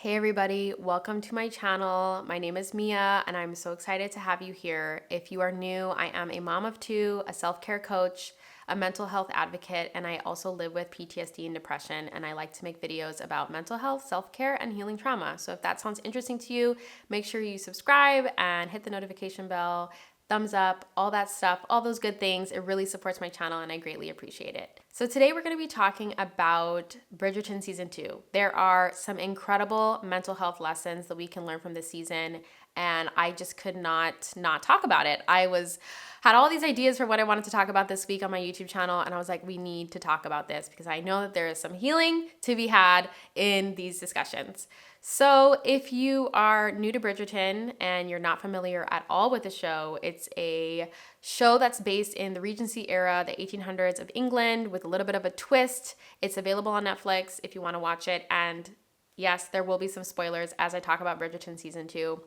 Hey everybody, welcome to my channel. My name is Mia and I'm so excited to have you here. If you are new, I am a mom of two, a self-care coach, a mental health advocate, and I also live with PTSD and depression, and I like to make videos about mental health, self-care, and healing trauma. So if that sounds interesting to you, make sure you subscribe and hit the notification bell, thumbs up, all that stuff, all those good things. It really supports my channel and I greatly appreciate it. So today we're going to be talking about Bridgerton season 2. There are some incredible mental health lessons that we can learn from this season, and I just could not talk about it. Had all these ideas for what I wanted to talk about this week on my YouTube channel, and I was like, we need to talk about this because I know that there is some healing to be had in these discussions. So if you are new to Bridgerton and you're not familiar at all with the show, it's a show that's based in the Regency era, the 1800s of England, with a little bit of a twist. It's available on Netflix if you want to watch it. And yes, there will be some spoilers as I talk about Bridgerton season 2.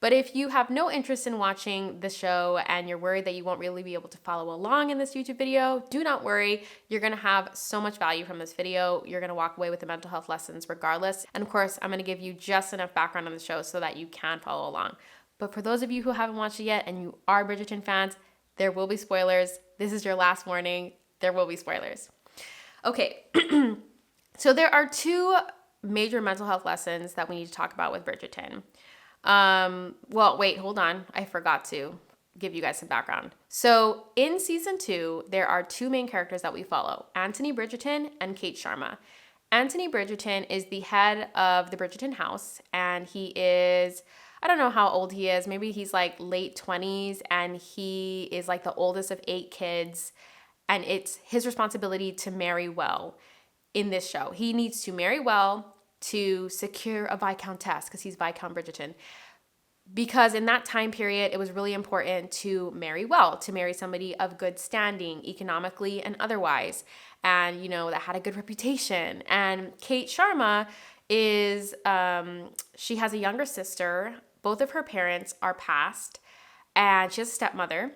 But if you have no interest in watching the show and you're worried that you won't really be able to follow along in this YouTube video, do not worry. You're going to have so much value from this video. You're going to walk away with the mental health lessons regardless. And of course, I'm going to give you just enough background on the show so that you can follow along. But for those of you who haven't watched it yet and you are Bridgerton fans, there will be spoilers. This is your last warning. There will be spoilers. Okay, so there are two major mental health lessons that we need to talk about with Bridgerton. Well, wait, hold on. I forgot to give you guys some background. So in season 2, there are two main characters that we follow, Anthony Bridgerton and Kate Sharma. Anthony Bridgerton is the head of the Bridgerton house, and he is, I don't know how old he is. Maybe he's like late 20s, and he is like the oldest of 8 kids, and it's his responsibility to marry well in this show. He needs to marry well to secure a Viscountess because he's Viscount Bridgerton. Because in that time period, it was really important to marry well, to marry somebody of good standing, economically and otherwise, and, that had a good reputation. And Kate Sharma is, she has a younger sister. Both of her parents are passed, and she has a stepmother.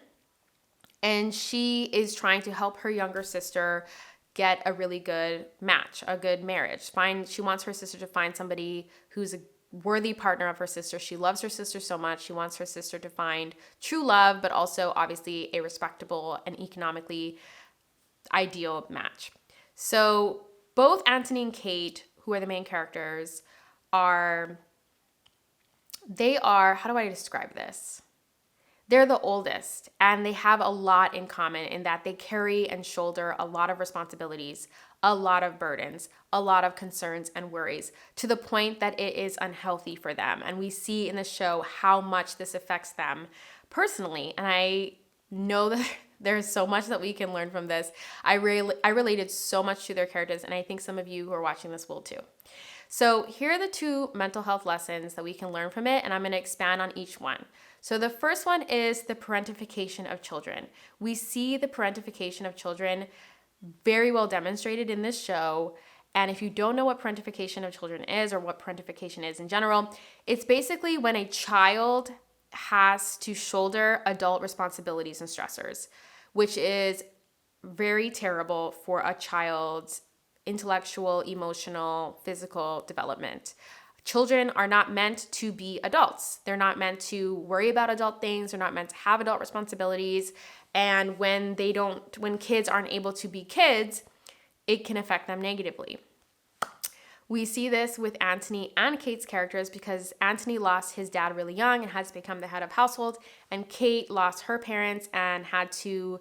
And she is trying to help her younger sister get a really good match, a good marriage. She wants her sister to find somebody who's a worthy partner of her sister. She loves her sister so much. She wants her sister to find true love, but also obviously a respectable and economically ideal match. So both Anthony and Kate, who are the main characters, how do I describe this? They're the oldest, and they have a lot in common in that they carry and shoulder a lot of responsibilities, a lot of burdens, a lot of concerns and worries, to the point that it is unhealthy for them. And we see in the show how much this affects them personally. And I know that there's so much that we can learn from this. I related so much to their characters, and I think some of you who are watching this will too. So here are the two mental health lessons that we can learn from it, and I'm going to expand on each one. So the first one is the parentification of children. We see the parentification of children very well demonstrated in this show. And if you don't know what parentification of children is, or what parentification is in general, it's basically when a child has to shoulder adult responsibilities and stressors, which is very terrible for a child's intellectual, emotional, physical development. Children are not meant to be adults. They're not meant to worry about adult things. They're not meant to have adult responsibilities. And when kids aren't able to be kids, it can affect them negatively. We see this with Anthony and Kate's characters because Anthony lost his dad really young and had to become the head of household, and Kate lost her parents and had to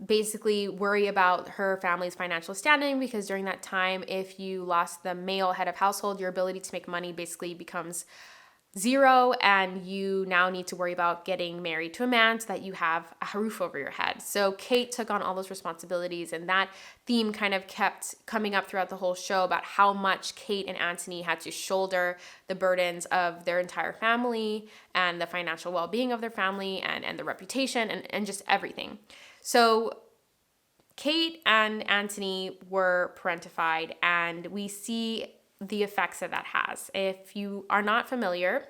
basically worry about her family's financial standing, because during that time, if you lost the male head of household, your ability to make money basically becomes zero, and you now need to worry about getting married to a man so that you have a roof over your head. So Kate took on all those responsibilities, and that theme kind of kept coming up throughout the whole show about how much Kate and Anthony had to shoulder the burdens of their entire family and the financial well-being of their family and the reputation and just everything. So Kate and Anthony were parentified, and we see the effects that has. If you are not familiar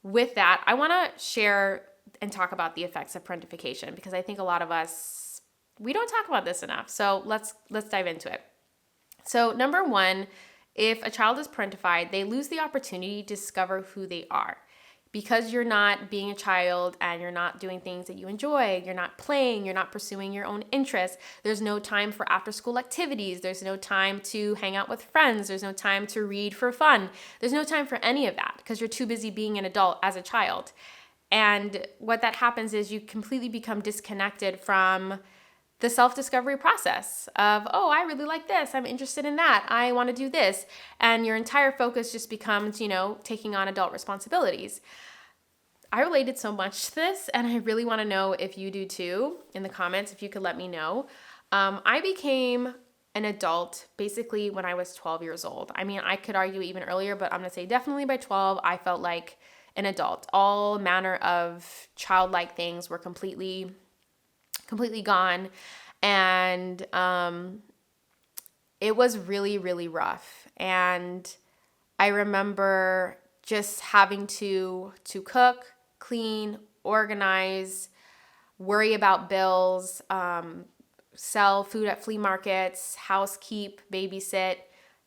with that, I want to share and talk about the effects of parentification, because I think a lot of us, we don't talk about this enough. So let's dive into it. So number one if a child is parentified, they lose the opportunity to discover who they are. Because you're not being a child and you're not doing things that you enjoy, you're not playing, you're not pursuing your own interests, there's no time for after school activities, there's no time to hang out with friends, there's no time to read for fun, there's no time for any of that because you're too busy being an adult as a child. And what that happens is you completely become disconnected from the self-discovery process of, oh, I really like this, I'm interested in that, I want to do this. And your entire focus just becomes, taking on adult responsibilities. I related so much to this, and I really want to know if you do too. In the comments, if you could let me know. I became an adult basically when I was 12 years old. I mean, I could argue even earlier, but I'm going to say definitely by 12, I felt like an adult. All manner of childlike things were completely gone. And it was really, really rough. And I remember just having to cook, clean, organize, worry about bills, sell food at flea markets, housekeep, babysit,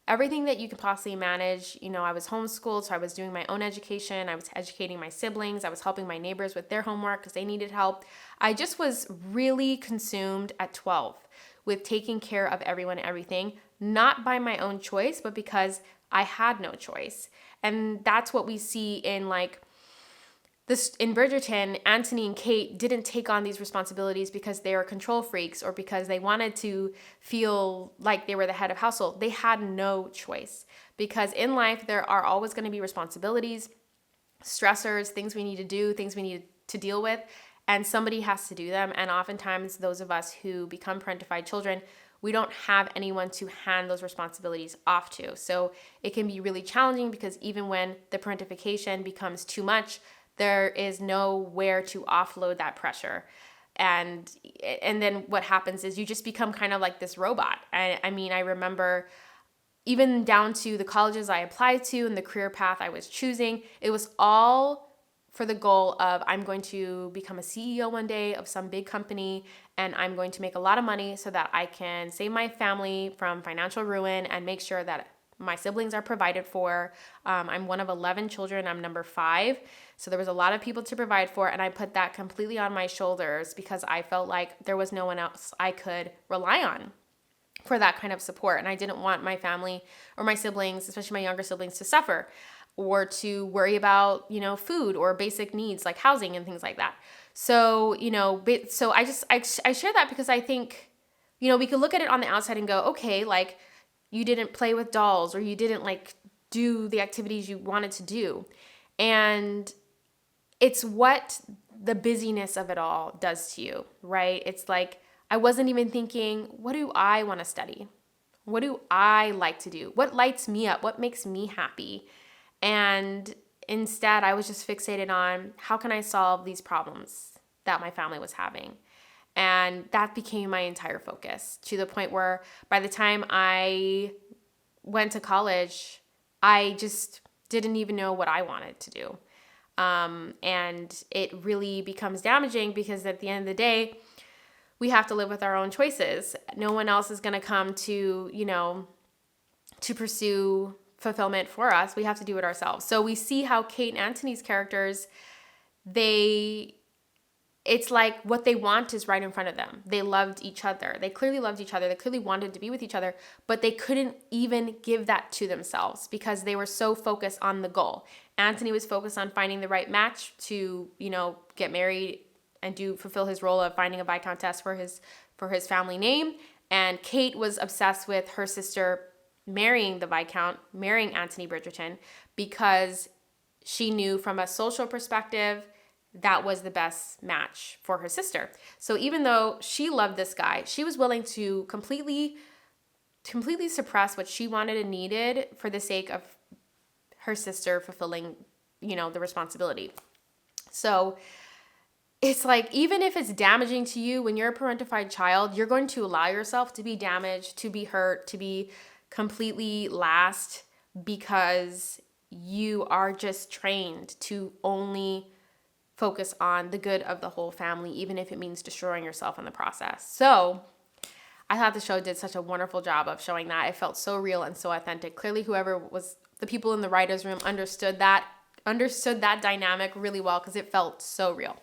everything that you could possibly manage. I was homeschooled, so I was doing my own education. I was educating my siblings. I was helping my neighbors with their homework because they needed help. I just was really consumed at 12 with taking care of everyone and everything, not by my own choice, but because I had no choice. And that's what we see in in Bridgerton. Anthony and Kate didn't take on these responsibilities because they were control freaks or because they wanted to feel like they were the head of household. They had no choice because in life, there are always going to be responsibilities, stressors, things we need to do, things we need to deal with, and somebody has to do them. And oftentimes those of us who become parentified children, we don't have anyone to hand those responsibilities off to. So it can be really challenging because even when the parentification becomes too much, there is nowhere to offload that pressure. And then what happens is you just become kind of like this robot. I mean, I remember even down to the colleges I applied to and the career path I was choosing, it was all for the goal of I'm going to become a CEO one day of some big company and I'm going to make a lot of money so that I can save my family from financial ruin and make sure that my siblings are provided for. I'm one of 11 children. I'm number 5. So there was a lot of people to provide for, and I put that completely on my shoulders because I felt like there was no one else I could rely on for that kind of support. And I didn't want my family or my siblings, especially my younger siblings, to suffer or to worry about, food or basic needs like housing and things like that. So, so I share that because I think, we could look at it on the outside and go, okay, you didn't play with dolls or you didn't do the activities you wanted to do. And it's what the busyness of it all does to you, right? It's I wasn't even thinking, what do I want to study? What do I like to do? What lights me up? What makes me happy? And instead, I was just fixated on how can I solve these problems that my family was having? And that became my entire focus to the point where by the time I went to college, I just didn't even know what I wanted to do. And it really becomes damaging because at the end of the day, we have to live with our own choices. No one else is going to come to, to pursue fulfillment for us. We have to do it ourselves. So we see how Kate and Anthony's characters, it's like what they want is right in front of them. They loved each other. They clearly loved each other. They clearly wanted to be with each other, but they couldn't even give that to themselves because they were so focused on the goal. Anthony was focused on finding the right match to, get married and fulfill his role of finding a Viscountess for his family name. And Kate was obsessed with her sister marrying the Viscount, marrying Anthony Bridgerton, because she knew from a social perspective that was the best match for her sister. So even though she loved this guy, she was willing to completely suppress what she wanted and needed for the sake of her sister fulfilling, the responsibility. So it's even if it's damaging to you, when you're a parentified child, you're going to allow yourself to be damaged, to be hurt, to be completely last because you are just trained to only focus on the good of the whole family, even if it means destroying yourself in the process. So I thought the show did such a wonderful job of showing that. It felt so real and so authentic. Clearly, whoever was the people in the writer's room understood that dynamic really well because it felt so real.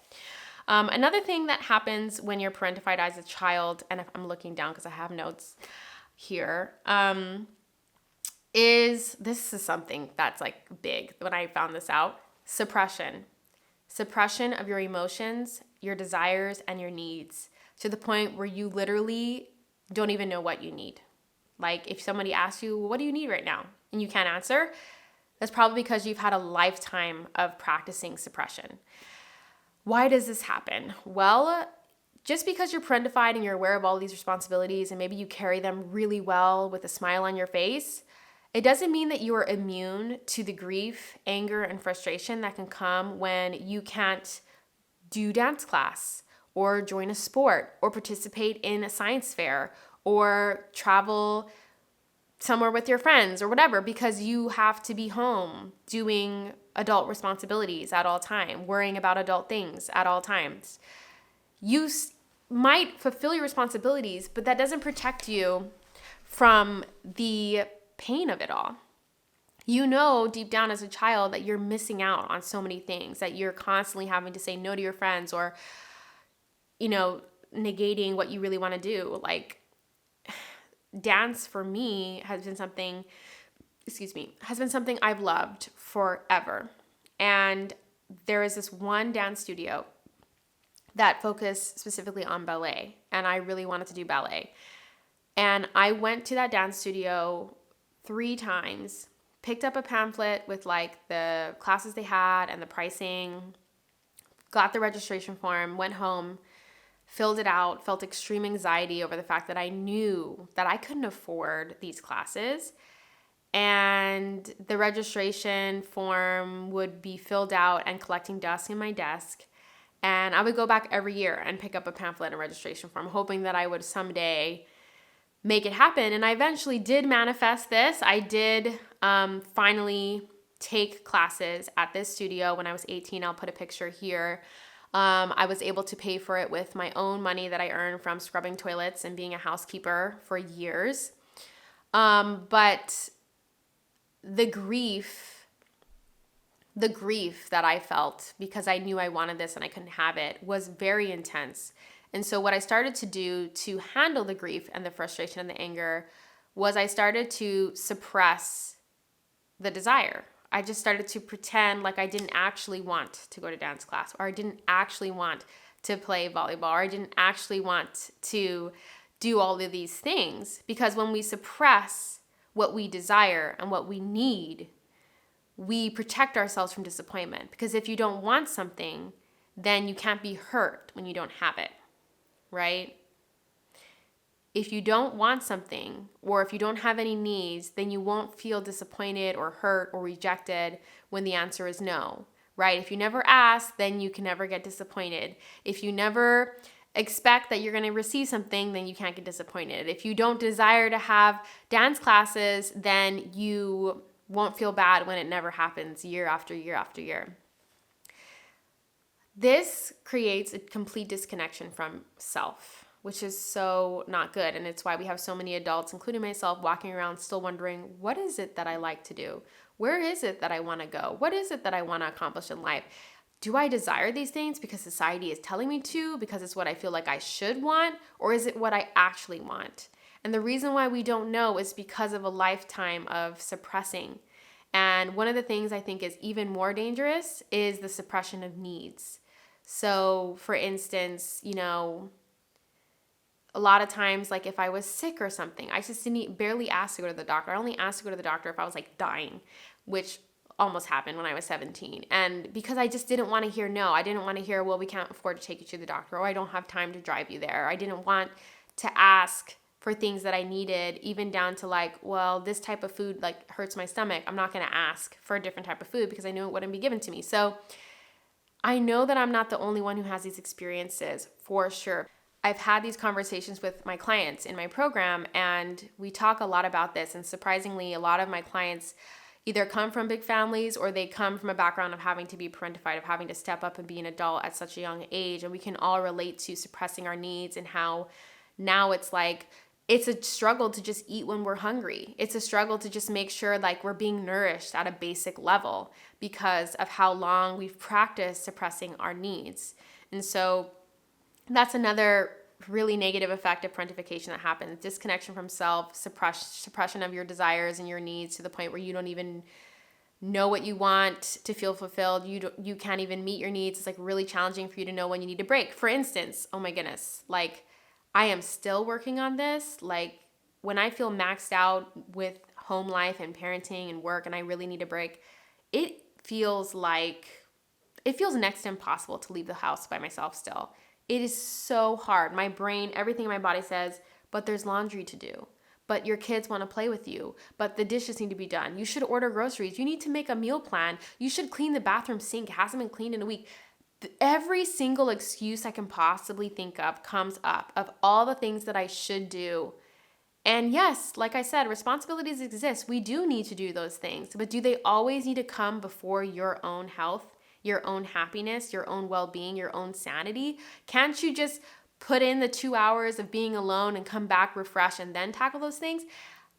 Another thing that happens when you're parentified as a child, and if I'm looking down because I have notes here, is something that's like big when I found this out. Suppression of your emotions, your desires, and your needs to the point where you literally don't even know what you need. Like if somebody asks you, what do you need right now? And you can't answer, that's probably because you've had a lifetime of practicing suppression. Why does this happen? Well, just because you're parentified and you're aware of all these responsibilities and maybe you carry them really well with a smile on your face, it doesn't mean that you are immune to the grief, anger, and frustration that can come when you can't do dance class or join a sport or participate in a science fair or travel somewhere with your friends or whatever because you have to be home doing adult responsibilities at all time, worrying about adult things at all times. You might fulfill your responsibilities, but that doesn't protect you from the pain of it all. You know deep down as a child that you're missing out on so many things, that you're constantly having to say no to your friends or, negating what you really want to do. Like dance for me has been something I've loved forever. And there is this one dance studio that focused specifically on ballet, and I really wanted to do ballet. And I went to that dance studio 3 times, picked up a pamphlet with like the classes they had and the pricing, got the registration form, went home, filled it out, felt extreme anxiety over the fact that I knew that I couldn't afford these classes. And the registration form would be filled out and collecting dust in my desk. And I would go back every year and pick up a pamphlet and registration form, hoping that I would someday make it happen. And I eventually did manifest this. I did finally take classes at this studio when I was 18. I'll put a picture here. I was able to pay for it with my own money that I earned from scrubbing toilets and being a housekeeper for years. But the grief that I felt because I knew I wanted this and I couldn't have it was very intense. And so what I started to do to handle the grief and the frustration and the anger was I started to suppress the desire. I just started to pretend like I didn't actually want to go to dance class, or I didn't actually want to play volleyball, or I didn't actually want to do all of these things. Because when we suppress what we desire and what we need, we protect ourselves from disappointment. Because if you don't want something, then you can't be hurt when you don't have it, right? If you don't want something, or if you don't have any needs, then you won't feel disappointed or hurt or rejected when the answer is no, right? If you never ask, then you can never get disappointed. If you never expect that you're going to receive something, then you can't get disappointed. If you don't desire to have dance classes, then you won't feel bad when it never happens year after year after year. This creates a complete disconnection from self, which is so not good. And it's why we have so many adults, including myself, walking around still wondering, what is it that I like to do? Where is it that I want to go? What is it that I want to accomplish in life? Do I desire these things because society is telling me to, because it's what I feel like I should want, or is it what I actually want? And the reason why we don't know is because of a lifetime of suppressing. And one of the things I think is even more dangerous is the suppression of needs. So for instance, a lot of times, like if I was sick or something, I just didn't barely ask to go to the doctor. I only asked to go to the doctor if I was like dying, which almost happened when I was 17. And because I just didn't want to hear no, I didn't want to hear, well, we can't afford to take you to the doctor, or I don't have time to drive you there. I didn't want to ask for things that I needed, even down to like, well, this type of food like hurts my stomach. I'm not going to ask for a different type of food because I knew it wouldn't be given to me. So I know that I'm not the only one who has these experiences for sure. I've had these conversations with my clients in my program, and we talk a lot about this. And surprisingly, a lot of my clients either come from big families or they come from a background of having to be parentified, of having to step up and be an adult at such a young age. And we can all relate to suppressing our needs and how now it's like it's a struggle to just eat when we're hungry. It's a struggle to just make sure like we're being nourished at a basic level because of how long we've practiced suppressing our needs. And so that's another really negative effect of parentification that happens. Disconnection from self, suppression of your desires and your needs to the point where you don't even know what you want to feel fulfilled. You can't even meet your needs. It's like really challenging for you to know when you need to break. For instance, oh my goodness, like I am still working on this. Like when I feel maxed out with home life and parenting and work and I really need a break, it feels next to impossible to leave the house by myself still. It is so hard. My brain, everything in my body says, but there's laundry to do. But your kids want to play with you. But the dishes need to be done. You should order groceries. You need to make a meal plan. You should clean the bathroom sink. It hasn't been cleaned in a week. Every single excuse I can possibly think of comes up of all the things that I should do. And yes, like I said, responsibilities exist. We do need to do those things. But do they always need to come before your own health, your own happiness, your own well-being, your own sanity? Can't you just put in the 2 hours of being alone and come back refreshed and then tackle those things?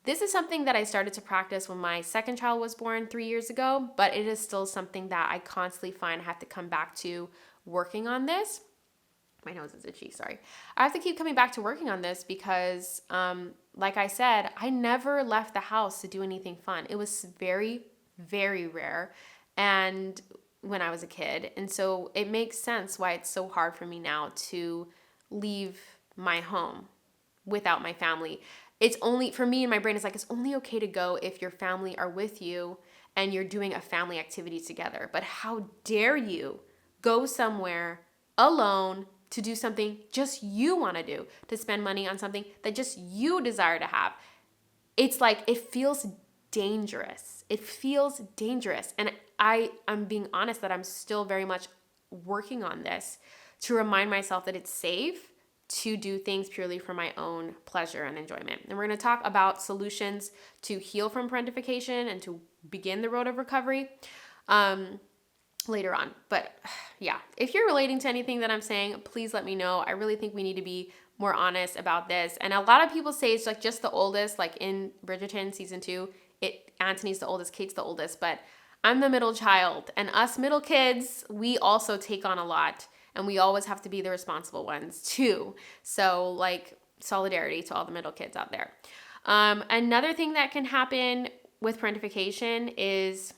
This is something that I started to practice when my second child was born 3 years ago, but it is still something that I constantly find I have to come back to working on this. My nose is itchy, sorry. I have to keep coming back to working on this because, like I said, I never left the house to do anything fun. It was very, very rare. And when I was a kid. And so it makes sense why it's so hard for me now to leave my home without my family. It's only, for me in my brain, it's like, it's only okay to go if your family are with you and you're doing a family activity together. But how dare you go somewhere alone to do something just you want to do, to spend money on something that just you desire to have? It's like, it feels dangerous. It feels dangerous. And I'm being honest that I'm still very much working on this to remind myself that it's safe to do things purely for my own pleasure and enjoyment. And we're going to talk about solutions to heal from parentification and to begin the road of recovery later on. But yeah, if you're relating to anything that I'm saying, please let me know. I really think we need to be more honest about this. And a lot of people say it's like just the oldest, like in Bridgerton season 2, Anthony's the oldest, Kate's the oldest, but I'm the middle child, and us middle kids, we also take on a lot, and we always have to be the responsible ones too. So like solidarity to all the middle kids out there. Another thing that can happen with parentification is,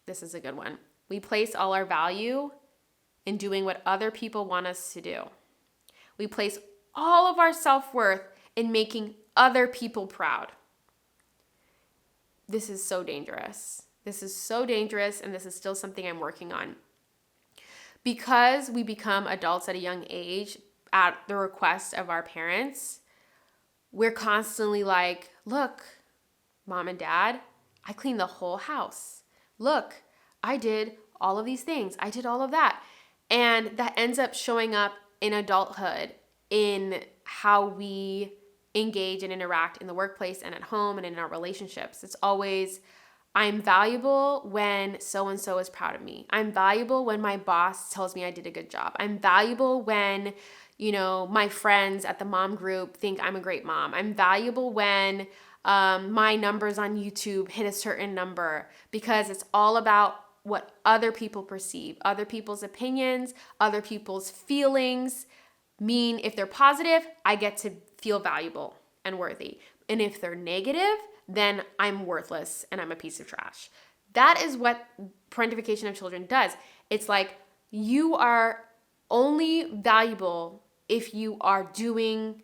this is a good one. We place all our value in doing what other people want us to do. We place all of our self-worth in making other people proud. This is so dangerous. This is so dangerous, and this is still something I'm working on. Because we become adults at a young age at the request of our parents, we're constantly like, look, mom and dad, I cleaned the whole house. Look, I did all of these things. I did all of that. And that ends up showing up in adulthood in how we engage and interact in the workplace and at home and in our relationships. It's always, I'm valuable when so-and-so is proud of me. I'm valuable when my boss tells me I did a good job. I'm valuable when, my friends at the mom group think I'm a great mom. I'm valuable when my numbers on YouTube hit a certain number, because it's all about what other people perceive, other people's opinions, other people's feelings mean. If they're positive, I get to feel valuable and worthy. And if they're negative, then I'm worthless and I'm a piece of trash. That is what parentification of children does. It's like you are only valuable if you are doing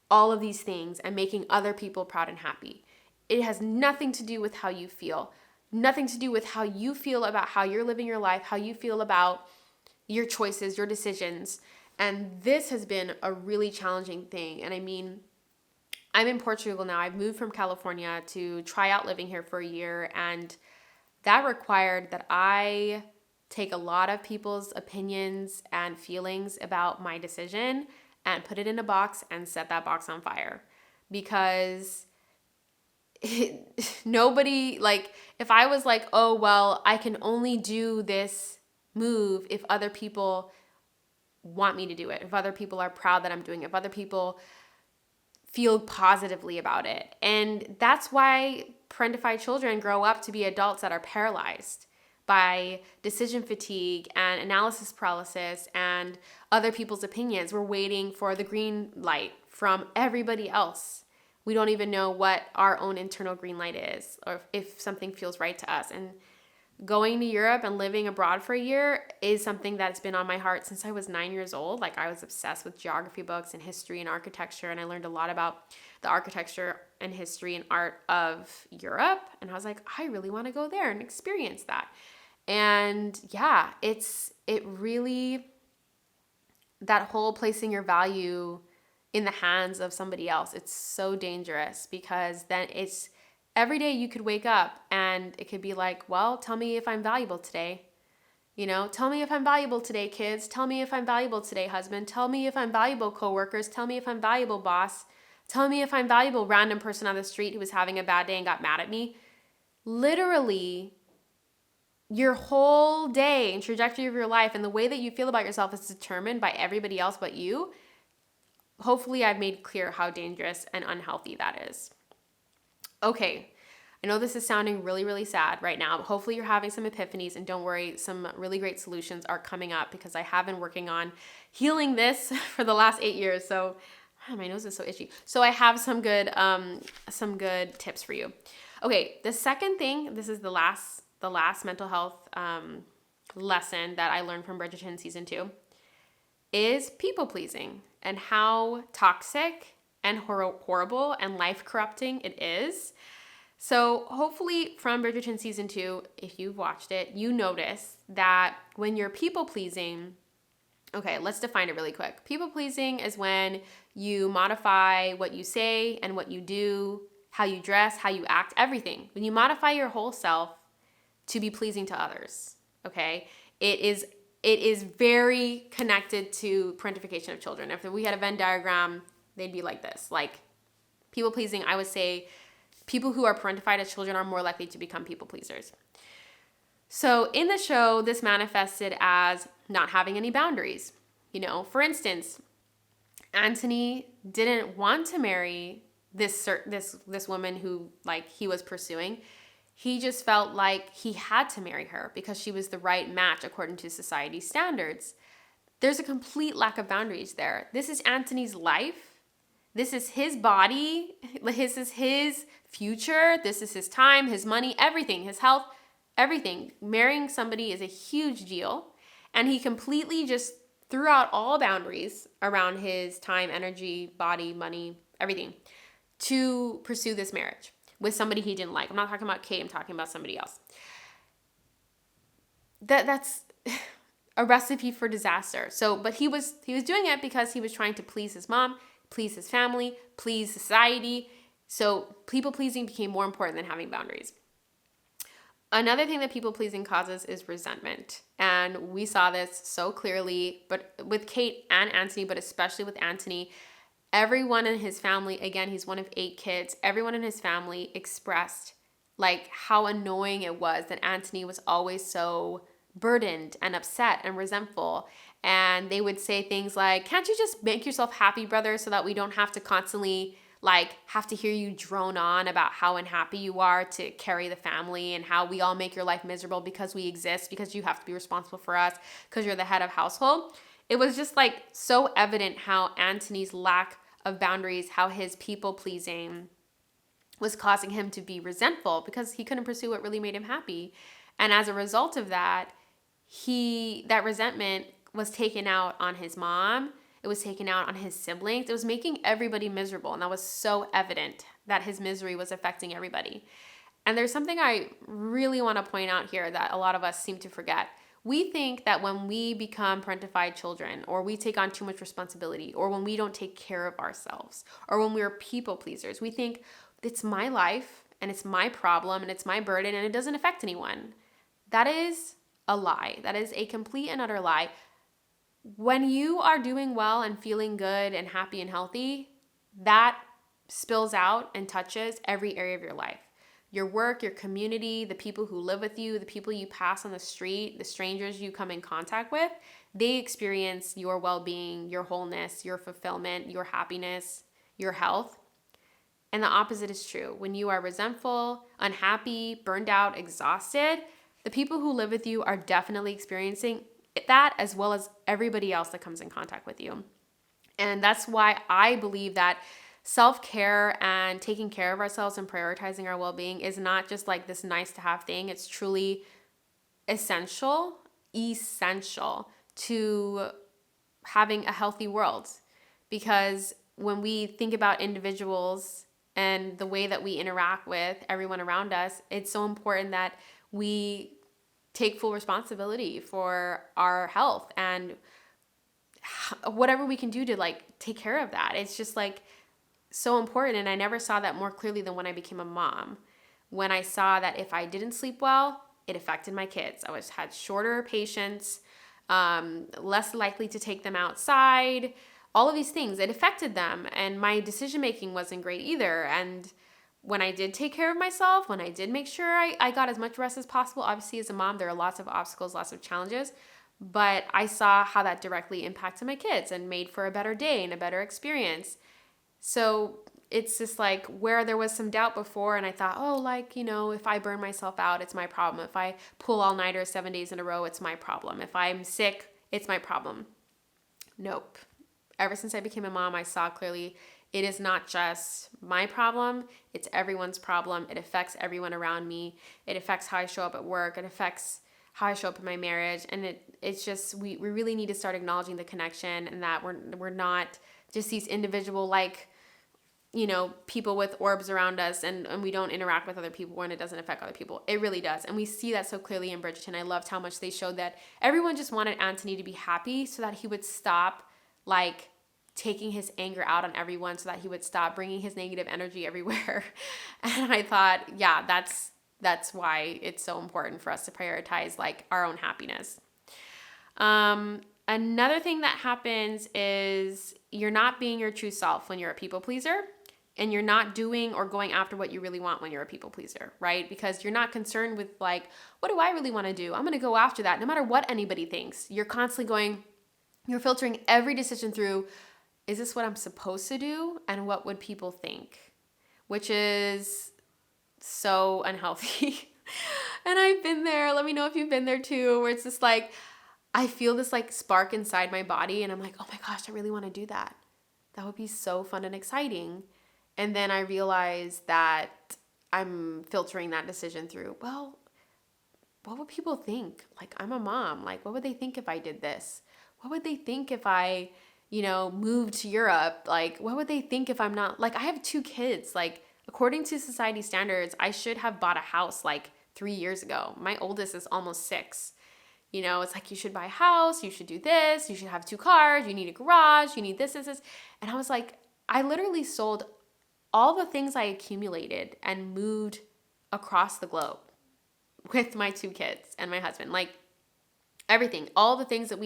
all of these things and making other people proud and happy. It has nothing to do with how you feel, nothing to do with how you feel about how you're living your life, how you feel about your choices, your decisions. And this has been a really challenging thing. And I mean, I'm in Portugal now. I've moved from California to try out living here for a year. And that required that I take a lot of people's opinions and feelings about my decision and put it in a box and set that box on fire. Because nobody, like, if I was like, oh, well, I can only do this move if other people want me to do it, if other people are proud that I'm doing it, if other people feel positively about it. And that's why parentified children grow up to be adults that are paralyzed by decision fatigue and analysis paralysis and other people's opinions. We're waiting for the green light from everybody else. We don't even know what our own internal green light is, or if something feels right to us. And going to Europe and living abroad for a year is something that's been on my heart since I was 9 years old. Like, I was obsessed with geography books and history and architecture, and I learned a lot about the architecture and history and art of Europe. And I was like, I really want to go there and experience that. And yeah, it really, that whole placing your value in the hands of somebody else, it's so dangerous, because then it's every day you could wake up and it could be like, well, tell me if I'm valuable today. Tell me if I'm valuable today, kids. Tell me if I'm valuable today, husband. Tell me if I'm valuable, coworkers. Tell me if I'm valuable, boss. Tell me if I'm valuable, random person on the street who was having a bad day and got mad at me. Literally, your whole day and trajectory of your life and the way that you feel about yourself is determined by everybody else but you. Hopefully, I've made clear how dangerous and unhealthy that is. Okay, I know this is sounding really, really sad right now, but hopefully you're having some epiphanies, and don't worry, some really great solutions are coming up, because I have been working on healing this for the last 8 years. So my nose is so itchy. So I have some good tips for you. Okay, the second thing, this is the last mental health lesson that I learned from Bridgerton season 2, is people pleasing, and how toxic and horrible and life corrupting it is. So hopefully from Bridgerton season 2, if you've watched it, you notice that when you're people pleasing, okay, let's define it really quick. People pleasing is when you modify what you say and what you do, how you dress, how you act, everything. When you modify your whole self to be pleasing to others, okay? It is very connected to parentification of children. If we had a Venn diagram, they'd be like this. Like, people pleasing, I would say people who are parentified as children are more likely to become people pleasers. So in the show, this manifested as not having any boundaries. For instance, Anthony didn't want to marry this woman who, like, he was pursuing. He just felt like he had to marry her because she was the right match according to society's standards. There's a complete lack of boundaries there. This is Anthony's life. This is his body. This is his future. This is his time, his money, everything, his health, everything. Marrying somebody is a huge deal. And he completely just threw out all boundaries around his time, energy, body, money, everything to pursue this marriage with somebody he didn't like. I'm not talking about Kate. I'm talking about somebody else. That's a recipe for disaster. So, but he was doing it because he was trying to please his mom, please his family, please society. So people pleasing became more important than having boundaries. Another thing that people pleasing causes is resentment. And we saw this so clearly, but with Kate and Anthony, but especially with Anthony, everyone in his family, again, he's one of 8 kids, everyone in his family expressed like how annoying it was that Anthony was always so burdened and upset and resentful. And they would say things like, can't you just make yourself happy, brother, so that we don't have to constantly have to hear you drone on about how unhappy you are to carry the family and how we all make your life miserable because we exist, because you have to be responsible for us, because you're the head of household. It was just so evident how Anthony's lack of boundaries, how his people pleasing was causing him to be resentful because he couldn't pursue what really made him happy. And as a result of that, that resentment was taken out on his mom. It was taken out on his siblings. It was making everybody miserable. And that was so evident that his misery was affecting everybody. And there's something I really want to point out here that a lot of us seem to forget. We think that when we become parentified children, or we take on too much responsibility, or when we don't take care of ourselves, or when we're people pleasers, we think it's my life and it's my problem and it's my burden and it doesn't affect anyone. That is a lie. That is a complete and utter lie. When you are doing well and feeling good and happy and healthy, that spills out and touches every area of your life. Your work, your community, the people who live with you, the people you pass on the street, the strangers you come in contact with, they experience your well-being, your wholeness, your fulfillment, your happiness, your health. And the opposite is true. When you are resentful, unhappy, burned out, exhausted, the people who live with you are definitely experiencing that, as well as everybody else that comes in contact with you. And that's why I believe that self-care and taking care of ourselves and prioritizing our well-being is not just like this nice to have thing. It's truly essential to having a healthy world. Because when we think about individuals and the way that we interact with everyone around us, it's so important that we take full responsibility for our health and whatever we can do to like take care of that. It's just like so important. And I never saw that more clearly than when I became a mom. When I saw that if I didn't sleep well, it affected my kids. I had shorter patience, less likely to take them outside, all of these things. It affected them, and my decision making wasn't great either. And when I did take care of myself, when I did make sure I got as much rest as possible, obviously as a mom, there are lots of obstacles, lots of challenges, but I saw how that directly impacted my kids and made for a better day and a better experience. So it's just like where there was some doubt before and I thought, oh, like, you know, if I burn myself out, it's my problem. If I pull all-nighters 7 days in a row, it's my problem. If I'm sick, it's my problem. Nope. Ever since I became a mom, I saw clearly it is not just my problem, it's everyone's problem. It affects everyone around me. It affects how I show up at work. It affects how I show up in my marriage. And it's just, we really need to start acknowledging the connection and that we're not just these individual, like, you know, people with orbs around us and we don't interact with other people when it doesn't affect other people. It really does. And we see that so clearly in Bridgerton. I loved how much they showed that everyone just wanted Anthony to be happy so that he would stop, like, taking his anger out on everyone, so that he would stop bringing his negative energy everywhere. And I thought, yeah, that's why it's so important for us to prioritize, like, our own happiness. Another thing that happens is you're not being your true self when you're a people pleaser, and you're not doing or going after what you really want when you're a people pleaser, right? Because you're not concerned with, like, what do I really want to do? I'm going to go after that no matter what anybody thinks. You're constantly you're filtering every decision through, is this what I'm supposed to do? And what would people think? Which is so unhealthy. And I've been there. Let me know if you've been there too, where it's just like, I feel this like spark inside my body and I'm like, oh my gosh, I really want to do that. That would be so fun and exciting. And then I realize that I'm filtering that decision through, well, what would people think? Like, I'm a mom. Like, what would they think if I did this? What would they think if I, you know, moved to Europe? Like, what would they think if I'm not, like, I have 2 kids. Like, according to society standards, I should have bought a house like 3 years ago. My oldest is almost 6. You know, it's like, you should buy a house, you should do this, you should have 2 cars, you need a garage, you need this. And I was like, I literally sold all the things I accumulated and moved across the globe with my 2 kids and my husband. Like, everything, all the things that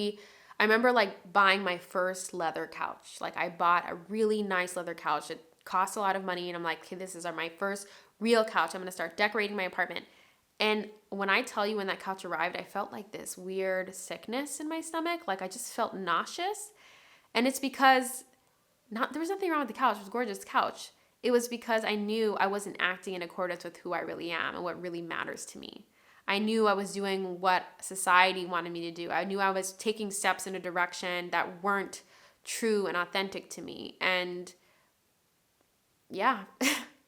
I remember like buying my first leather couch. Like, I bought a really nice leather couch. It cost a lot of money. And I'm like, okay, this is my first real couch. I'm going to start decorating my apartment. And when I tell you, when that couch arrived, I felt like this weird sickness in my stomach. Like, I just felt nauseous. And it's because there was nothing wrong with the couch. It was a gorgeous couch. It was because I knew I wasn't acting in accordance with who I really am and what really matters to me. I knew I was doing what society wanted me to do. I knew I was taking steps in a direction that weren't true and authentic to me. And yeah,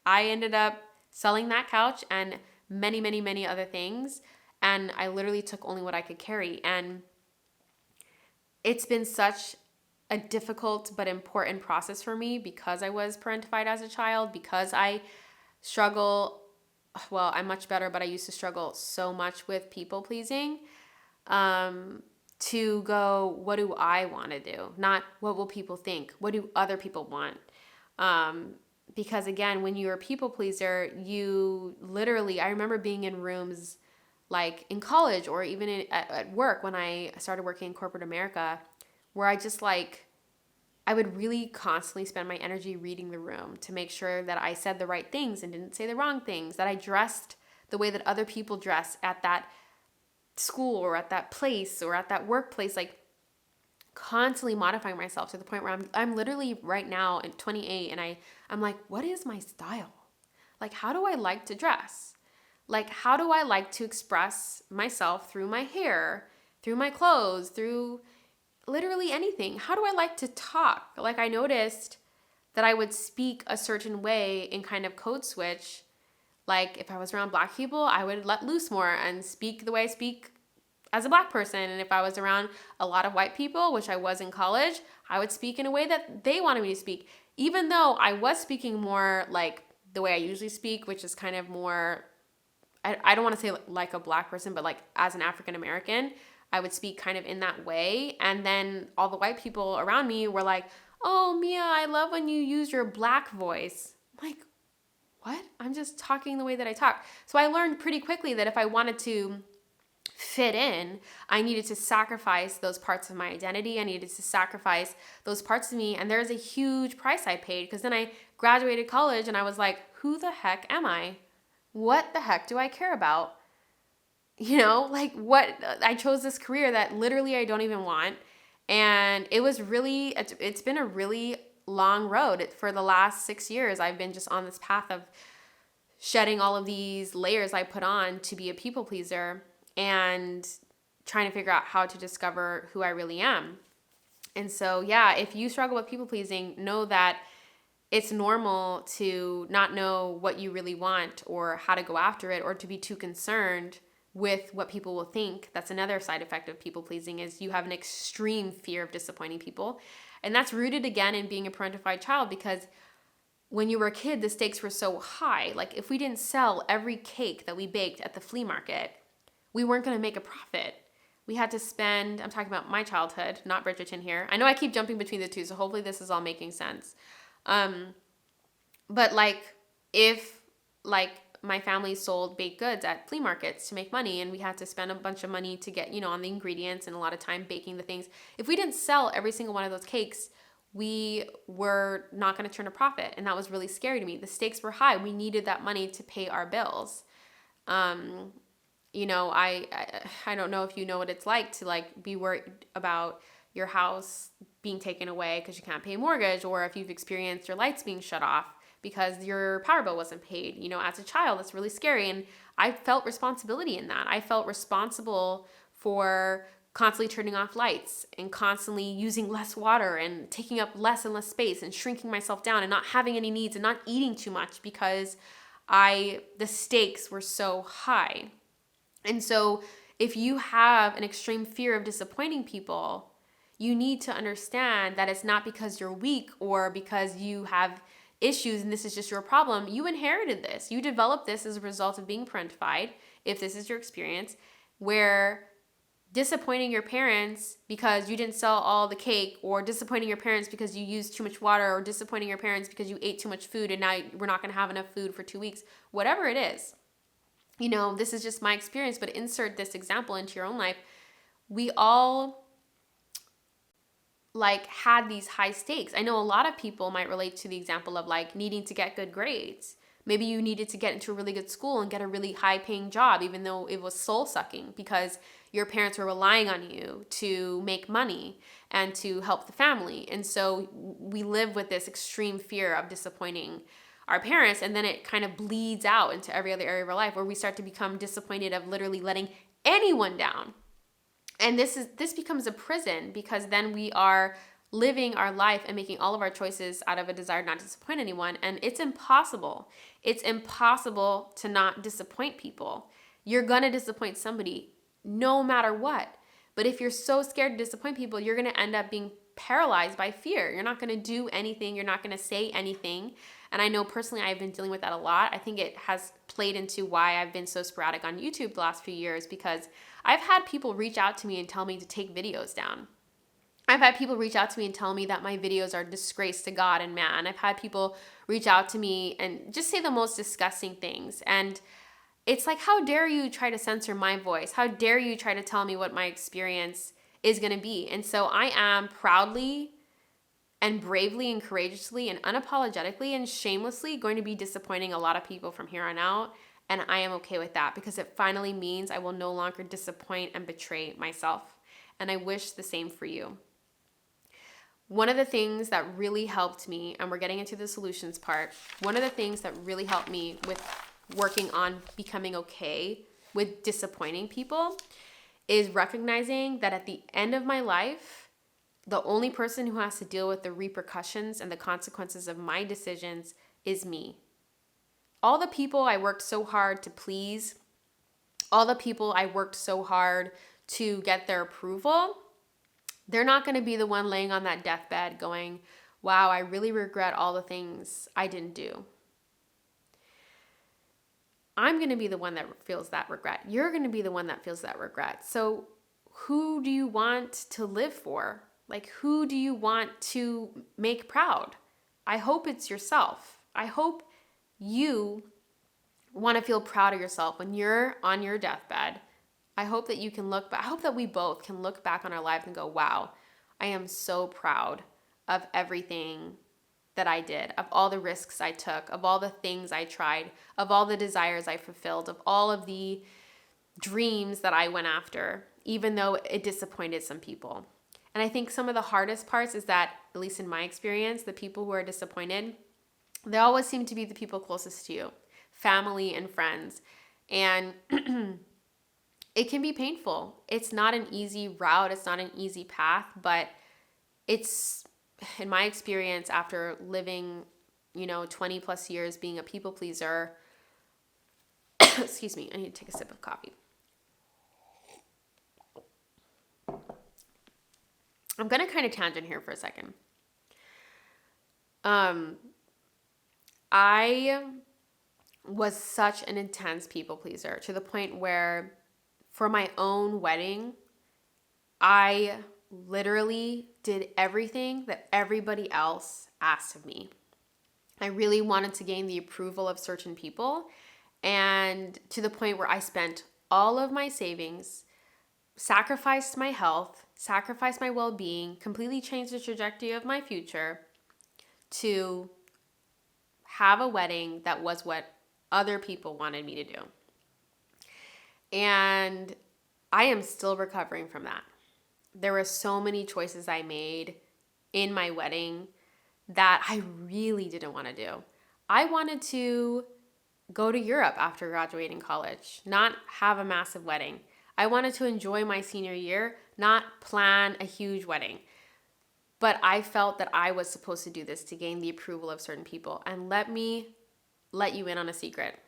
I ended up selling that couch and many, many, many other things. And I literally took only what I could carry. And it's been such a difficult but important process for me because I was parentified as a child, because I struggle. Well, I'm much better, but I used to struggle so much with people pleasing, to go, what do I want to do? Not what will people think? What do other people want? Because again, when you're a people pleaser, you literally, I remember being in rooms like in college or even at work when I started working in corporate America, where I just I would really constantly spend my energy reading the room to make sure that I said the right things and didn't say the wrong things, that I dressed the way that other people dress at that school or at that place or at that workplace. Like, constantly modifying myself to the point where I'm literally right now at 28 and I'm like, what is my style? Like, how do I like to dress? Like, how do I like to express myself through my hair, through my clothes, through literally anything? How do I like to talk? Like, I noticed that I would speak a certain way and kind of code switch. Like, if I was around Black people, I would let loose more and speak the way I speak as a Black person. And if I was around a lot of white people, which I was in college, I would speak in a way that they wanted me to speak. Even though I was speaking more like the way I usually speak, which is kind of more, I don't want to say like a Black person, but like as an African American, I would speak kind of in that way. And then all the white people around me were like, oh, Mia, I love when you use your Black voice. I'm like, what? I'm just talking the way that I talk. So I learned pretty quickly that if I wanted to fit in, I needed to sacrifice those parts of my identity. I needed to sacrifice those parts of me. And there's a huge price I paid, because then I graduated college and I was like, who the heck am I? What the heck do I care about? You know, like what? I chose this career that literally I don't even want. And it's been a really long road. For the last 6 years, I've been just on this path of shedding all of these layers I put on to be a people pleaser and trying to figure out how to discover who I really am. And so, yeah, if you struggle with people pleasing, know that it's normal to not know what you really want or how to go after it, or to be too concerned with what people will think. That's another side effect of people pleasing, is you have an extreme fear of disappointing people. And that's rooted again in being a parentified child, because when you were a kid, the stakes were so high. Like, if we didn't sell every cake that we baked at the flea market, we weren't going to make a profit. We had to spend, I'm talking about my childhood, not Bridgerton here. I know I keep jumping between the two, so hopefully this is all making sense. But like, if like my family sold baked goods at flea markets to make money, and we had to spend a bunch of money to get, on the ingredients and a lot of time baking the things. If we didn't sell every single one of those cakes, we were not going to turn a profit. And that was really scary to me. The stakes were high. We needed that money to pay our bills. I don't know if you know what it's like to like be worried about your house being taken away because you can't pay a mortgage, or if you've experienced your lights being shut off because your power bill wasn't paid. As a child, that's really scary. And I felt responsibility in that. I felt responsible for constantly turning off lights and constantly using less water and taking up less and less space and shrinking myself down and not having any needs and not eating too much, because the stakes were so high. And so if you have an extreme fear of disappointing people, you need to understand that it's not because you're weak or because you have issues and this is just your problem. You inherited this. You developed this as a result of being parentified, if this is your experience, where disappointing your parents because you didn't sell all the cake, or disappointing your parents because you used too much water, or disappointing your parents because you ate too much food and now we're not going to have enough food for 2 weeks, whatever it is. This is just my experience, but insert this example into your own life. We all had these high stakes. I know a lot of people might relate to the example of needing to get good grades. Maybe you needed to get into a really good school and get a really high paying job, even though it was soul sucking, because your parents were relying on you to make money and to help the family. And so we live with this extreme fear of disappointing our parents, and then it kind of bleeds out into every other area of our life, where we start to become disappointed of literally letting anyone down. And this becomes a prison, because then we are living our life and making all of our choices out of a desire not to disappoint anyone. And it's impossible. It's impossible to not disappoint people. You're going to disappoint somebody no matter what. But if you're so scared to disappoint people, you're going to end up being paralyzed by fear. You're not going to do anything. You're not going to say anything. And I know personally I've been dealing with that a lot. I think it has played into why I've been so sporadic on YouTube the last few years, because I've had people reach out to me and tell me to take videos down. I've had people reach out to me and tell me that my videos are a disgrace to God and man. I've had people reach out to me and just say the most disgusting things. And it's like, how dare you try to censor my voice? How dare you try to tell me what my experience is going to be? And so I am proudly and bravely and courageously and unapologetically and shamelessly going to be disappointing a lot of people from here on out. And I am okay with that, because it finally means I will no longer disappoint and betray myself. And I wish the same for you. One of the things that really helped me, and we're getting into the solutions part, one of the things that really helped me with working on becoming okay with disappointing people is recognizing that at the end of my life, the only person who has to deal with the repercussions and the consequences of my decisions is me. All the people I worked so hard to please, all the people I worked so hard to get their approval, they're not going to be the one laying on that deathbed going, wow, I really regret all the things I didn't do. I'm going to be the one that feels that regret. You're going to be the one that feels that regret. So who do you want to live for? Like, who do you want to make proud? I hope it's yourself. I hope you want to feel proud of yourself when you're on your deathbed. I hope that you can look back. I hope that we both can look back on our lives and go, wow, I am so proud of everything that I did, of all the risks I took, of all the things I tried, of all the desires I fulfilled, of all of the dreams that I went after, even though it disappointed some people. And I think some of the hardest parts is that, at least in my experience, the people who are disappointed, they always seem to be the people closest to you, family and friends. And it can be painful. It's not an easy route. It's not an easy path, but it's, in my experience, after living, 20 plus years being a people pleaser, excuse me, I need to take a sip of coffee. I'm going to kind of tangent here for a second. I was such an intense people pleaser to the point where for my own wedding, I literally did everything that everybody else asked of me. I really wanted to gain the approval of certain people, and to the point where I spent all of my savings, sacrificed my health, sacrificed my well-being, completely changed the trajectory of my future to have a wedding that was what other people wanted me to do. And I am still recovering from that. There were so many choices I made in my wedding that I really didn't want to do. I wanted to go to Europe after graduating college, not have a massive wedding. I wanted to enjoy my senior year, not plan a huge wedding. But I felt that I was supposed to do this to gain the approval of certain people. And let me let you in on a secret.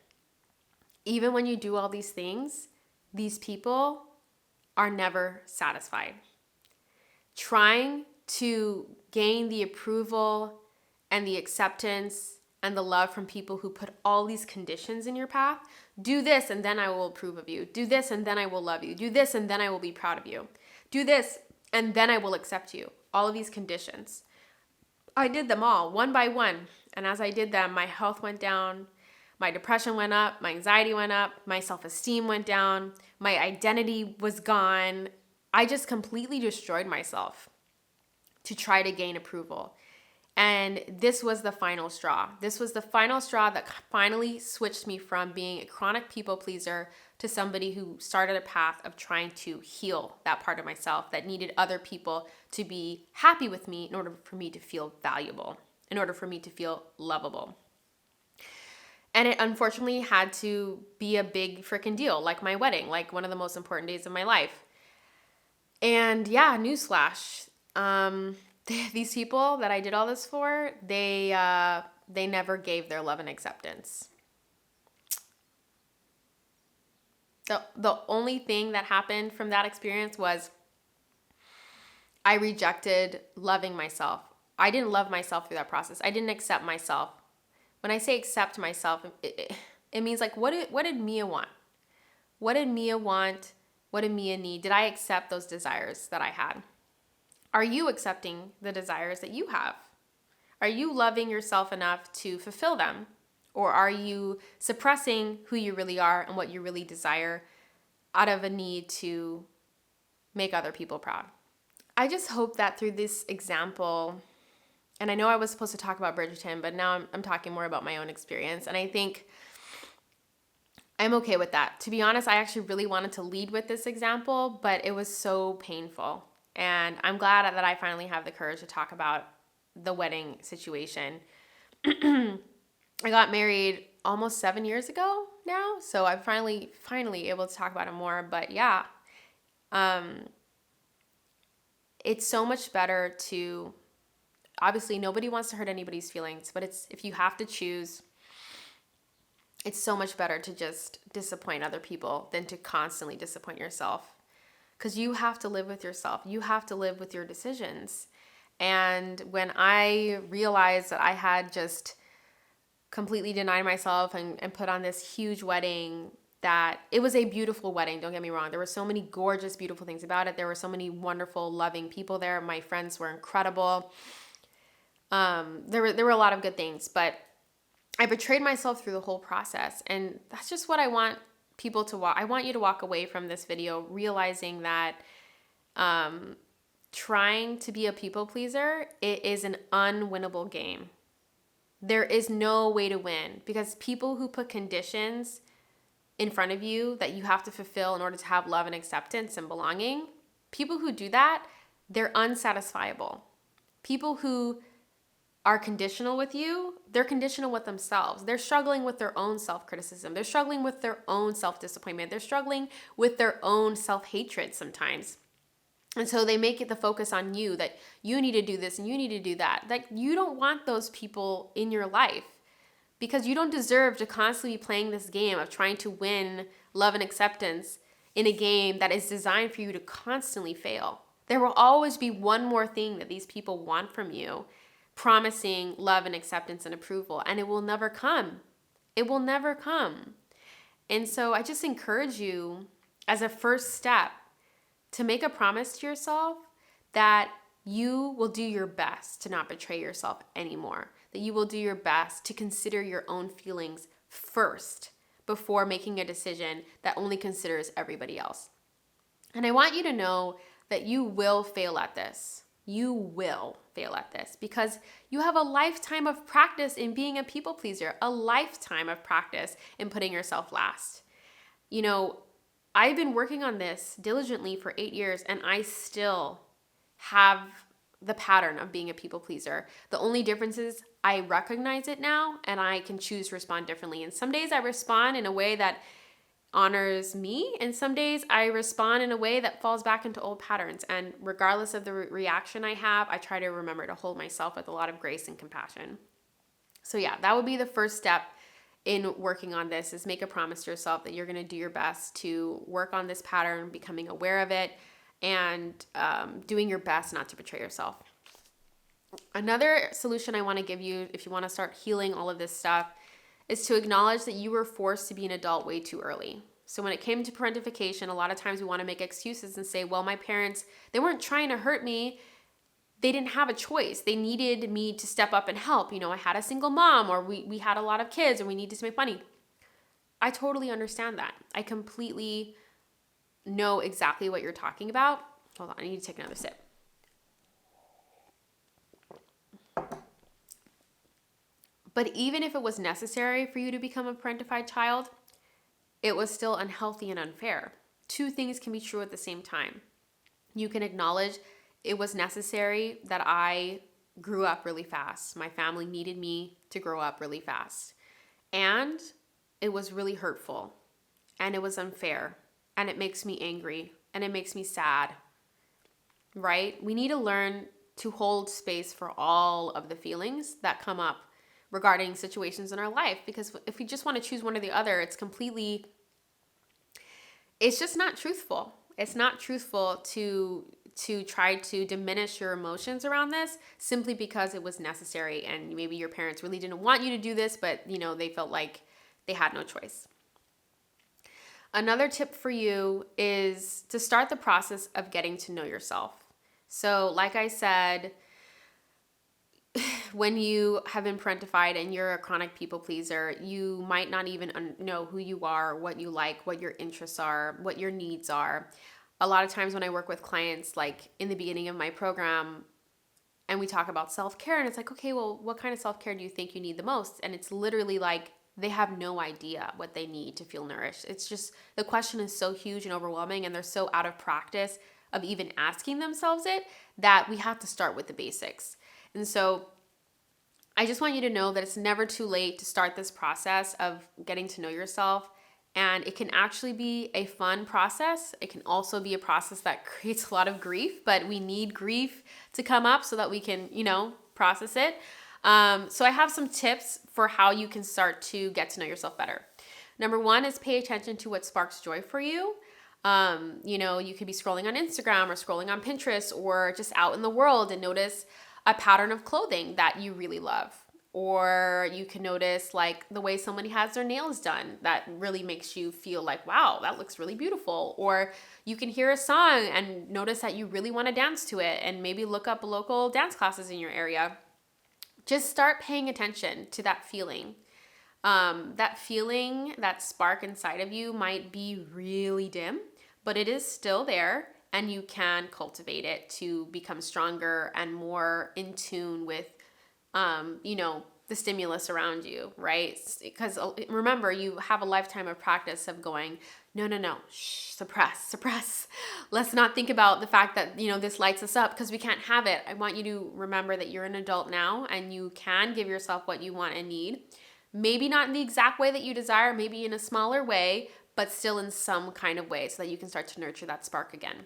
Even when you do all these things, these people are never satisfied. Trying to gain the approval and the acceptance and the love from people who put all these conditions in your path. Do this and then I will approve of you. Do this and then I will love you. Do this and then I will be proud of you. Do this and then I will accept you. All of these conditions. I did them all one by one. And as I did them, my health went down, my depression went up, my anxiety went up, my self-esteem went down, my identity was gone. I just completely destroyed myself to try to gain approval. And this was the final straw. This was the final straw that finally switched me from being a chronic people pleaser to somebody who started a path of trying to heal that part of myself that needed other people to be happy with me in order for me to feel valuable, in order for me to feel lovable. And it unfortunately had to be a big freaking deal, like my wedding, like one of the most important days of my life. And yeah, newsflash. These people that I did all this for, they never gave their love and acceptance. The only thing that happened from that experience was I rejected loving myself. I didn't love myself through that process. I didn't accept myself. When I say accept myself, it means like, what did Mia want? What did Mia want? What did Mia need? Did I accept those desires that I had? Are you accepting the desires that you have? Are you loving yourself enough to fulfill them? Or are you suppressing who you really are and what you really desire out of a need to make other people proud? I just hope that through this example, and I know I was supposed to talk about Bridgerton, but now I'm talking more about my own experience. And I think I'm okay with that. To be honest, I actually really wanted to lead with this example, but it was so painful. And I'm glad that I finally have the courage to talk about the wedding situation. I got married almost 7 years ago now, so I'm finally able to talk about it more. But yeah, it's so much better to, obviously nobody wants to hurt anybody's feelings, but if you have to choose, it's so much better to just disappoint other people than to constantly disappoint yourself. Because you have to live with yourself. You have to live with your decisions. And when I realized that I had just completely denied myself and put on this huge wedding, that it was a beautiful wedding, don't get me wrong. There were so many gorgeous, beautiful things about it. There were so many wonderful, loving people there. My friends were incredible. There were a lot of good things, but I betrayed myself through the whole process. And that's just what I want people to walk. I want you to walk away from this video realizing that trying to be a people pleaser, it is an unwinnable game. There is no way to win, because people who put conditions in front of you that you have to fulfill in order to have love and acceptance and belonging, people who do that, they're unsatisfiable. People who are conditional with you, they're conditional with themselves. They're struggling with their own self-criticism. They're struggling with their own self-disappointment. They're struggling with their own self-hatred sometimes. And so they make it the focus on you, that you need to do this and you need to do that. Like, you don't want those people in your life, because you don't deserve to constantly be playing this game of trying to win love and acceptance in a game that is designed for you to constantly fail. There will always be one more thing that these people want from you, promising love and acceptance and approval, and it will never come. It will never come. And so I just encourage you, as a first step, to make a promise to yourself that you will do your best to not betray yourself anymore, that you will do your best to consider your own feelings first before making a decision that only considers everybody else. And I want you to know that you will fail at this. You will fail at this, because you have a lifetime of practice in being a people pleaser, a lifetime of practice in putting yourself last. You know, I've been working on this diligently for 8 years, and I still have the pattern of being a people pleaser. The only difference is I recognize it now, and I can choose to respond differently. And some days I respond in a way that honors me, and some days I respond in a way that falls back into old patterns. And regardless of the reaction I have, I try to remember to hold myself with a lot of grace and compassion. So yeah, that would be the first step in working on this, is make a promise to yourself that you're going to do your best to work on this pattern, becoming aware of it, and doing your best not to betray yourself. Another solution I want to give you, if you want to start healing all of this stuff, is to acknowledge that you were forced to be an adult way too early. So when it came to parentification, a lot of times we want to make excuses and say, well, my parents, they weren't trying to hurt me. They didn't have a choice. They needed me to step up and help. You know, I had a single mom, or we had a lot of kids and we needed to make money. I totally understand that. I completely know exactly what you're talking about. Hold on, I need to take another sip. But even if it was necessary for you to become a parentified child, it was still unhealthy and unfair. Two things can be true at the same time. You can acknowledge it was necessary that I grew up really fast. My family needed me to grow up really fast. And it was really hurtful, and it was unfair, and it makes me angry, and it makes me sad, right? We need to learn to hold space for all of the feelings that come up regarding situations in our life, because if we just want to choose one or the other, it's just not truthful. It's not truthful to try to diminish your emotions around this simply because it was necessary, and maybe your parents really didn't want you to do this, but they felt like they had no choice. Another tip for you is to start the process of getting to know yourself. So like I said, when you have been parentified and you're a chronic people pleaser, you might not even know who you are, what you like, what your interests are, what your needs are. A lot of times when I work with clients, like in the beginning of my program, and we talk about self-care, and it's like, okay, well, what kind of self-care do you think you need the most? And it's literally like they have no idea what they need to feel nourished. It's just, the question is so huge and overwhelming, and they're so out of practice of even asking themselves it, that we have to start with the basics. And so I just want you to know that it's never too late to start this process of getting to know yourself. And it can actually be a fun process. It can also be a process that creates a lot of grief, but we need grief to come up so that we can, process it. So I have some tips for how you can start to get to know yourself better. Number one is pay attention to what sparks joy for you. You could be scrolling on Instagram or scrolling on Pinterest or just out in the world and notice a pattern of clothing that you really love. Or you can notice like the way somebody has their nails done that really makes you feel like, wow, that looks really beautiful. Or you can hear a song and notice that you really want to dance to it and maybe look up local dance classes in your area. Just start paying attention to that feeling. That spark inside of you might be really dim, but it is still there and you can cultivate it to become stronger and more in tune with the stimulus around you, right? Because remember, you have a lifetime of practice of going, no, shh, suppress. Let's not think about the fact that, this lights us up because we can't have it. I want you to remember that you're an adult now and you can give yourself what you want and need. Maybe not in the exact way that you desire, maybe in a smaller way, but still in some kind of way so that you can start to nurture that spark again.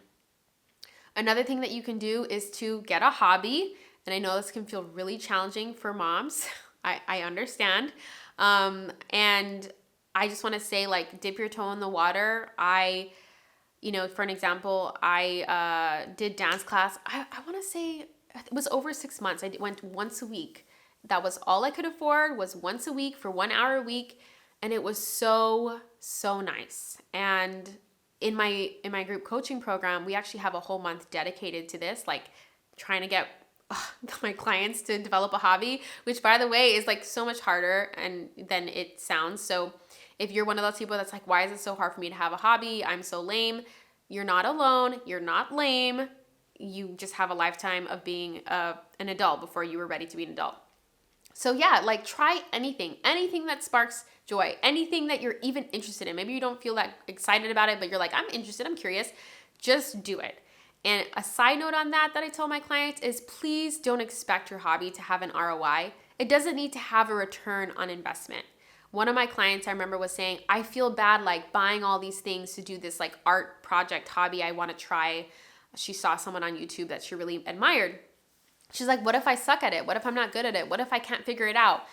Another thing that you can do is to get a hobby. And I know this can feel really challenging for moms. I understand. And I just want to say, like, dip your toe in the water. For an example, I did dance class. I want to say it was over 6 months. I went once a week. That was all I could afford, was once a week for 1 hour a week. And it was so, so nice. And in my group coaching program, we actually have a whole month dedicated to this, like trying to get my clients to develop a hobby, which by the way is like so much harder than it sounds. So if you're one of those people that's like, why is it so hard for me to have a hobby? I'm so lame. You're not alone. You're not lame. You just have a lifetime of being an adult before you were ready to be an adult. So yeah, like try anything that sparks joy, anything that you're even interested in. Maybe you don't feel that excited about it, but you're like, I'm interested, I'm curious. Just do it. And a side note on that I tell my clients is please don't expect your hobby to have an ROI. It doesn't need to have a return on investment. One of my clients I remember was saying, I feel bad like buying all these things to do this like art project hobby I want to try. She saw someone on YouTube that she really admired. She's like, what if I suck at it? What if I'm not good at it? What if I can't figure it out?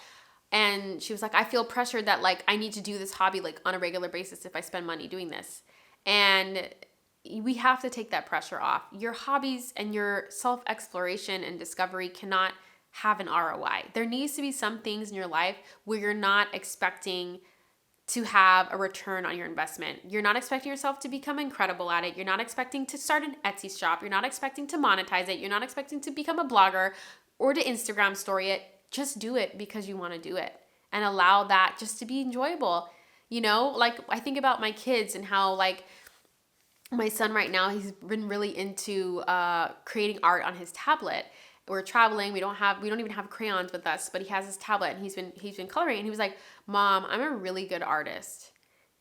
And she was like, I feel pressured that like I need to do this hobby like on a regular basis if I spend money doing this. And we have to take that pressure off. Your hobbies and your self-exploration and discovery cannot have an ROI. There needs to be some things in your life where you're not expecting to have a return on your investment. You're not expecting yourself to become incredible at it. You're not expecting to start an Etsy shop. You're not expecting to monetize it. You're not expecting to become a blogger or to Instagram story it. Just do it because you want to do it and allow that just to be enjoyable. Like I think about my kids and how like my son right now, he's been really into creating art on his tablet. We're traveling. We don't even have crayons with us, but he has his tablet and he's been coloring. And he was like, Mom, I'm a really good artist.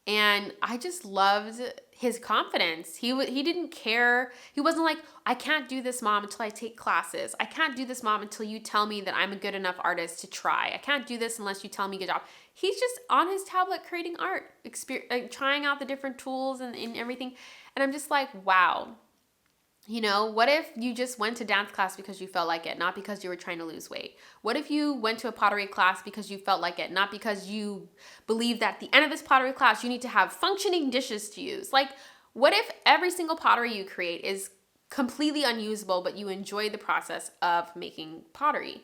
And I just loved his confidence. He didn't care. He wasn't like, I can't do this, Mom, until I take classes. I can't do this, Mom, until you tell me that I'm a good enough artist to try. I can't do this unless you tell me good job. He's just on his tablet creating art, trying out the different tools and everything. And I'm just like, wow. What if you just went to dance class because you felt like it, not because you were trying to lose weight? What if you went to a pottery class because you felt like it, not because you believe that at the end of this pottery class, you need to have functioning dishes to use? Like, what if every single pottery you create is completely unusable, but you enjoy the process of making pottery?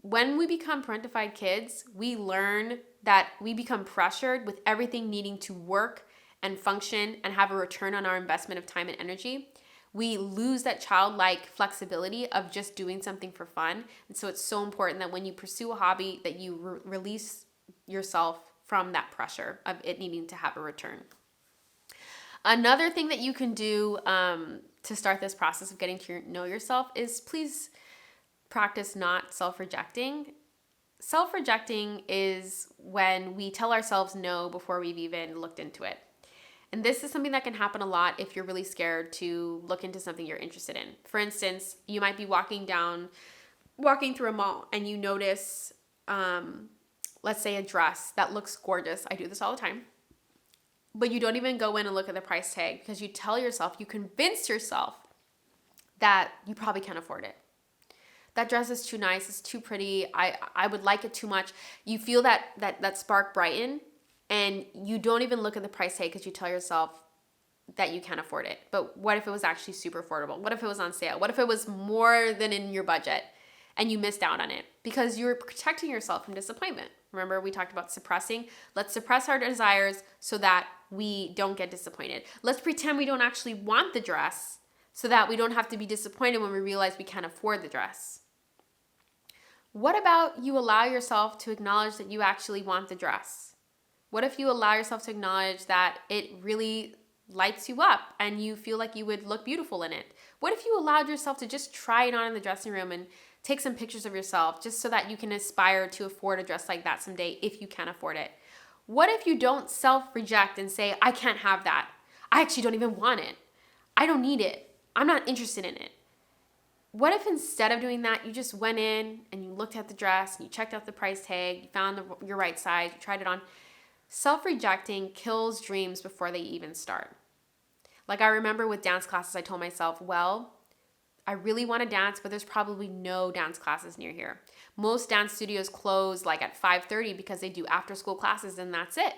When we become parentified kids, we learn that we become pressured with everything needing to work and function and have a return on our investment of time and energy. We lose that childlike flexibility of just doing something for fun. And so it's so important that when you pursue a hobby that you release yourself from that pressure of it needing to have a return. Another thing that you can do to start this process of getting to know yourself is please practice not self-rejecting. Self-rejecting is when we tell ourselves no before we've even looked into it. And this is something that can happen a lot if you're really scared to look into something you're interested in. For instance, you might be walking through a mall and you notice, let's say, a dress that looks gorgeous. I do this all the time. But you don't even go in and look at the price tag because you convince yourself that you probably can't afford it. That dress is too nice, it's too pretty, I would like it too much. You feel that spark brighten, and you don't even look at the price tag because you tell yourself that you can't afford it. But what if it was actually super affordable? What if it was on sale? What if it was more than in your budget and you missed out on it? Because you were protecting yourself from disappointment. Remember, we talked about suppressing. Let's suppress our desires so that we don't get disappointed. Let's pretend we don't actually want the dress so that we don't have to be disappointed when we realize we can't afford the dress. What about you allow yourself to acknowledge that you actually want the dress? What if you allow yourself to acknowledge that it really lights you up and you feel like you would look beautiful in it? What if you allowed yourself to just try it on in the dressing room and take some pictures of yourself just so that you can aspire to afford a dress like that someday if you can afford it? What if you don't self-reject and say, I can't have that. I actually don't even want it. I don't need it. I'm not interested in it. What if instead of doing that, you just went in and you looked at the dress and you checked out the price tag, you found your right size, you tried it on? Self-rejecting kills dreams before they even start. Like I remember with dance classes, I told myself, well, I really want to dance, but there's probably no dance classes near here. Most dance studios close like at 5:30 because they do after school classes and that's it.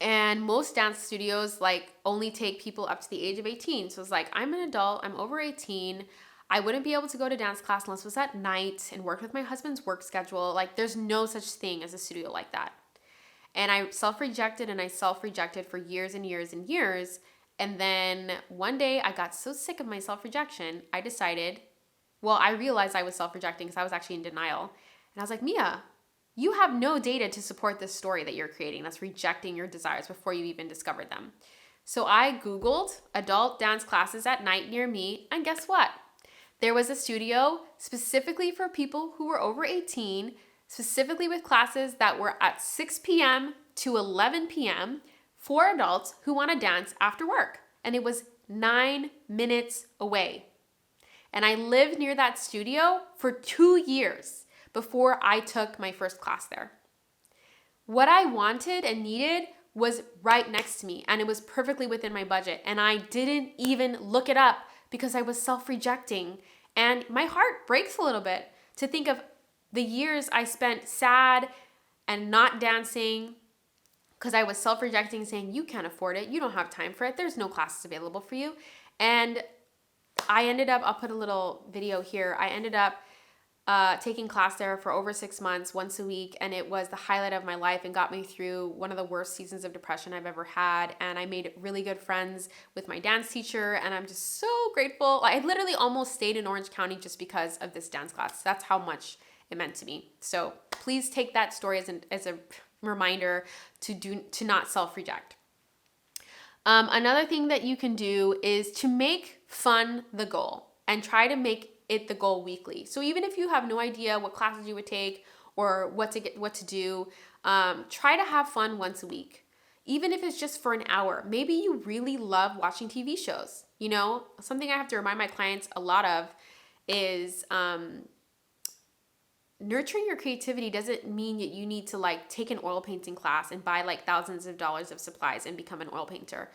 And most dance studios like only take people up to the age of 18. So it's like, I'm an adult, I'm over 18. I wouldn't be able to go to dance class unless it was at night and work with my husband's work schedule. Like there's no such thing as a studio like that. And I self-rejected for years and years and years. And then one day I got so sick of my self-rejection, I realized I was self-rejecting because I was actually in denial. And I was like, Mia, you have no data to support this story that you're creating that's rejecting your desires before you even discovered them. So I Googled adult dance classes at night near me, and guess what? There was a studio specifically for people who were over 18, specifically with classes that were at 6 p.m. to 11 p.m. for adults who want to dance after work. And it was 9 minutes away. And I lived near that studio for 2 years before I took my first class there. What I wanted and needed was right next to me, and it was perfectly within my budget. And I didn't even look it up because I was self-rejecting. And my heart breaks a little bit to think of the years I spent sad and not dancing because I was self-rejecting, saying, you can't afford it, you don't have time for it, there's no classes available for you. And I ended up, I'll put a little video here, I ended up taking class there for over 6 months, once a week, and it was the highlight of my life and got me through one of the worst seasons of depression I've ever had. And I made really good friends with my dance teacher, and I'm just so grateful. I literally almost stayed in Orange County just because of this dance class. That's how much it meant to me. So please take that story as a reminder to not self-reject. Another thing that you can do is to make fun the goal and try to make it the goal weekly. So even if you have no idea what classes you would take or what to do, try to have fun once a week. Even if it's just for an hour. Maybe you really love watching TV shows. You know, something I have to remind my clients a lot of is nurturing your creativity doesn't mean that you need to like take an oil painting class and buy like thousands of dollars of supplies and become an oil painter.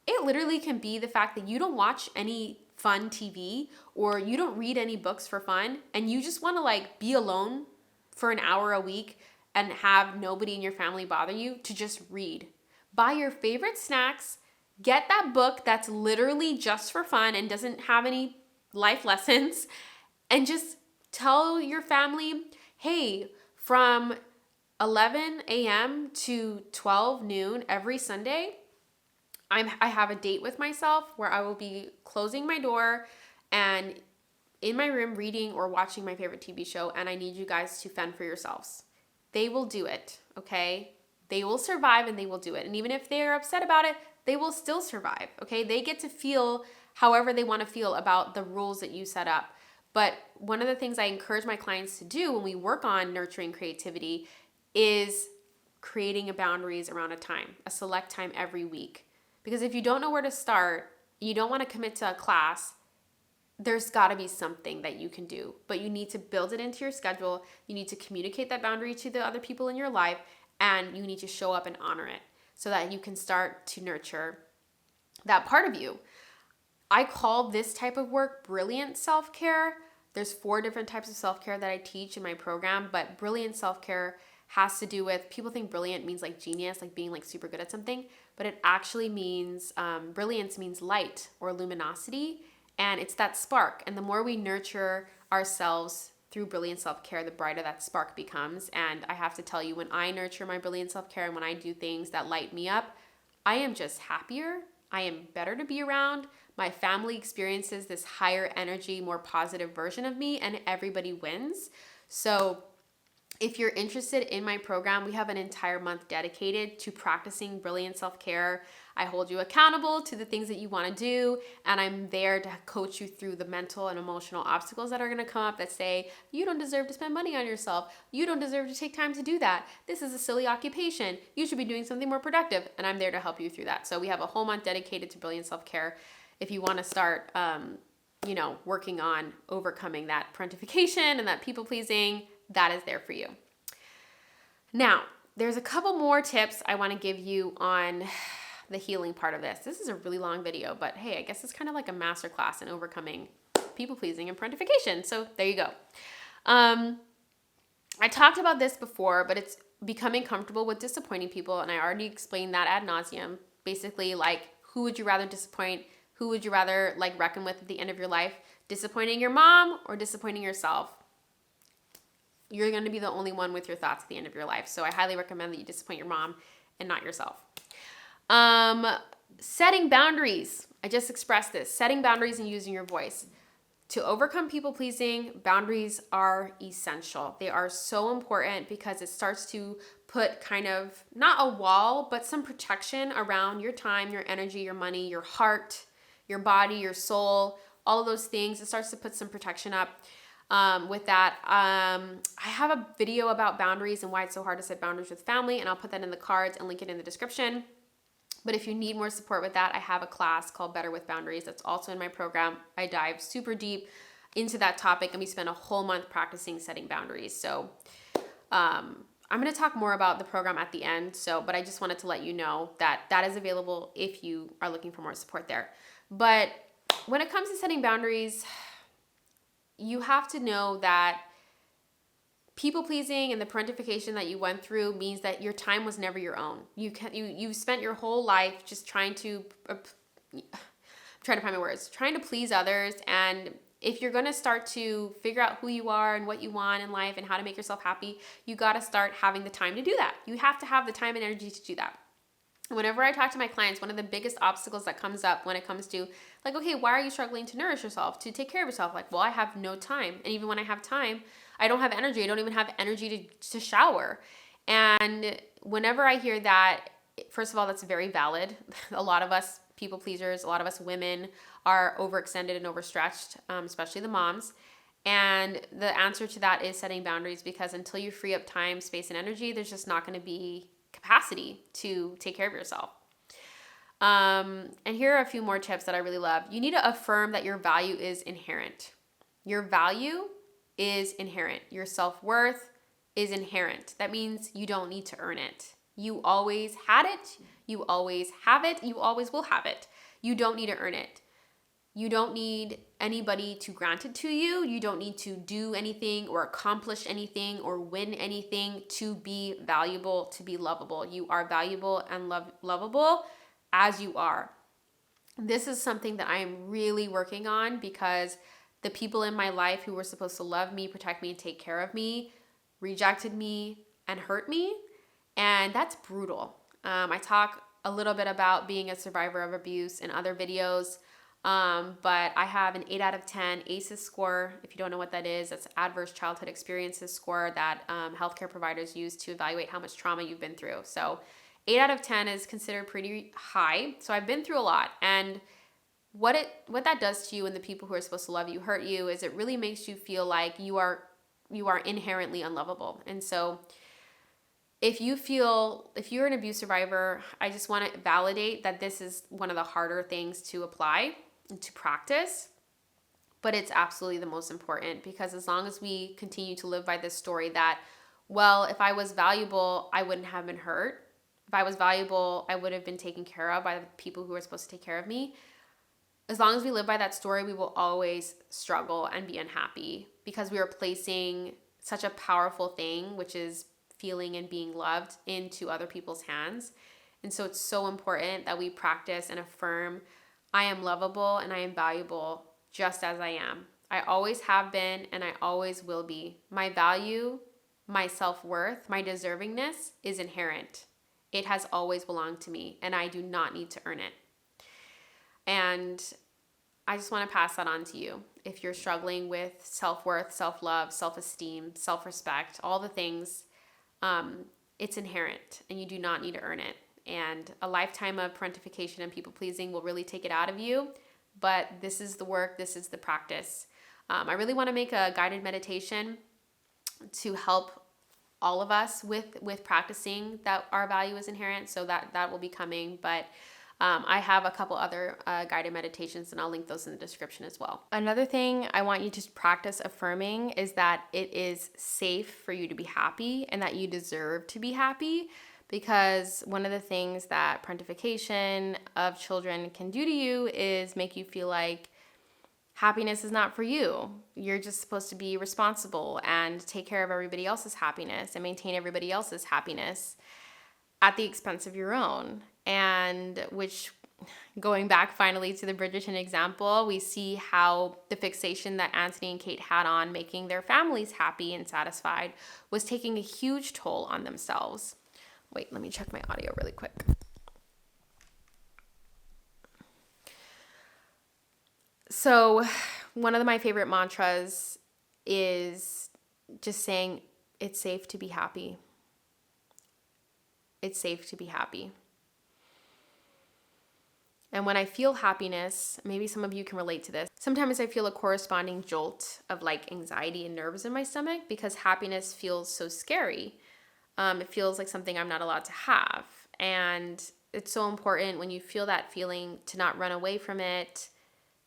It literally can be the fact that you don't watch any fun TV or you don't read any books for fun and you just want to like be alone for an hour a week and have nobody in your family bother you to just read. Buy your favorite snacks, get that book that's literally just for fun and doesn't have any life lessons, and just tell your family, hey, from 11 a.m. to 12 noon every Sunday, I have a date with myself where I will be closing my door and in my room reading or watching my favorite TV show, and I need you guys to fend for yourselves. They will do it, okay? They will survive and they will do it. And even if they're upset about it, they will still survive, okay? They get to feel however they want to feel about the rules that you set up. But one of the things I encourage my clients to do when we work on nurturing creativity is creating boundaries around a time, a select time every week. Because if you don't know where to start, you don't want to commit to a class, there's got to be something that you can do, but you need to build it into your schedule. You need to communicate that boundary to the other people in your life, and you need to show up and honor it so that you can start to nurture that part of you. I call this type of work brilliant self-care. There's 4 different types of self-care that I teach in my program, but brilliant self-care has to do with, people think brilliant means like genius, like being like super good at something, but it actually means, brilliance means light or luminosity. And it's that spark. And the more we nurture ourselves through brilliant self-care, the brighter that spark becomes. And I have to tell you, when I nurture my brilliant self-care and when I do things that light me up, I am just happier. I am better to be around. My family experiences this higher energy, more positive version of me, and everybody wins. So if you're interested in my program, we have an entire month dedicated to practicing brilliant self-care. I hold you accountable to the things that you want to do, and I'm there to coach you through the mental and emotional obstacles that are going to come up that say, you don't deserve to spend money on yourself. You don't deserve to take time to do that. This is a silly occupation. You should be doing something more productive, and I'm there to help you through that. So we have a whole month dedicated to brilliant self-care. If you want to start, working on overcoming that parentification and that people-pleasing, that is there for you. Now, there's a couple more tips I want to give you on the healing part of this. This is a really long video, but hey, I guess it's kind of like a masterclass in overcoming people-pleasing and parentification. So there you go. I talked about this before, but it's becoming comfortable with disappointing people, and I already explained that ad nauseum. Basically, like, who would you rather disappoint? Who would you rather reckon with at the end of your life? Disappointing your mom or disappointing yourself? You're going to be the only one with your thoughts at the end of your life. So I highly recommend that you disappoint your mom and not yourself. Setting boundaries. I just expressed this. Setting boundaries and using your voice. To overcome people pleasing, boundaries are essential. They are so important because it starts to put kind of, not a wall, but some protection around your time, your energy, your money, your heart, your body, your soul, all of those things. It starts to put some protection up. With that, I have a video about boundaries and why it's so hard to set boundaries with family, and I'll put that in the cards and link it in the description. But if you need more support with that, I have a class called Better with Boundaries that's also in my program. I dive super deep into that topic, and we spend a whole month practicing setting boundaries. So I'm going to talk more about the program at the end. But I just wanted to let you know that that is available if you are looking for more support there. But when it comes to setting boundaries, you have to know that people-pleasing and the parentification that you went through means that your time was never your own. You spent your whole life just trying to please others. And if you're going to start to figure out who you are and what you want in life and how to make yourself happy, you got to start having the time to do that. You have to have the time and energy to do that. Whenever I talk to my clients, one of the biggest obstacles that comes up when it comes to okay, why are you struggling to nourish yourself, to take care of yourself? Well, I have no time. And even when I have time, I don't have energy. I don't even have energy to shower. And whenever I hear that, first of all, that's very valid. A lot of us people pleasers, a lot of us women are overextended and overstretched, especially the moms. And the answer to that is setting boundaries, because until you free up time, space, and energy, there's just not going to be capacity to take care of yourself. And here are a few more tips that I really love. You need to affirm that your value is inherent. Your value is inherent. Your self-worth is inherent. That means you don't need to earn it. You always had it. You always have it. You always will have it. You don't need to earn it. You don't need anybody to grant it to you. You don't need to do anything or accomplish anything or win anything to be valuable, to be lovable. You are valuable and lovable as you are. This is something that I am really working on, because the people in my life who were supposed to love me, protect me, and take care of me rejected me and hurt me. And that's brutal. I talk a little bit about being a survivor of abuse in other videos. But I have an 8 out of 10 ACEs score. If you don't know what that is, that's Adverse Childhood Experiences score that healthcare providers use to evaluate how much trauma you've been through. So 8 out of 10 is considered pretty high. So I've been through a lot. And what that does to you and the people who are supposed to love you hurt you is it really makes you feel like you are inherently unlovable. And so if you're an abuse survivor, I just want to validate that this is one of the harder things to apply and to practice, but it's absolutely the most important, because as long as we continue to live by this story that, well, if I was valuable, I wouldn't have been hurt. If I was valuable, I would have been taken care of by the people who were supposed to take care of me. As long as we live by that story, we will always struggle and be unhappy, because we are placing such a powerful thing, which is feeling and being loved, into other people's hands. And so it's so important that we practice and affirm, I am lovable and I am valuable just as I am. I always have been and I always will be. My value, my self-worth, my deservingness is inherent. It has always belonged to me, and I do not need to earn it. And I just want to pass that on to you. If you're struggling with self-worth, self-love, self-esteem, self-respect, all the things, it's inherent and you do not need to earn it. And a lifetime of parentification and people-pleasing will really take it out of you. But this is the work, this is the practice. I really want to make a guided meditation to help all of us with practicing that our value is inherent. So that will be coming. But I have a couple other guided meditations, and I'll link those in the description as well. Another thing I want you to practice affirming is that it is safe for you to be happy and that you deserve to be happy, because one of the things that parentification of children can do to you is make you feel like happiness is not for you. You're just supposed to be responsible and take care of everybody else's happiness and maintain everybody else's happiness at the expense of your own. And which, going back finally to the Bridgerton example, we see how the fixation that Anthony and Kate had on making their families happy and satisfied was taking a huge toll on themselves. Wait, let me check my audio really quick. So one of my favorite mantras is just saying, it's safe to be happy. It's safe to be happy. And when I feel happiness, maybe some of you can relate to this. Sometimes I feel a corresponding jolt of like anxiety and nerves in my stomach, because happiness feels so scary. It feels like something I'm not allowed to have. And it's so important when you feel that feeling to not run away from it,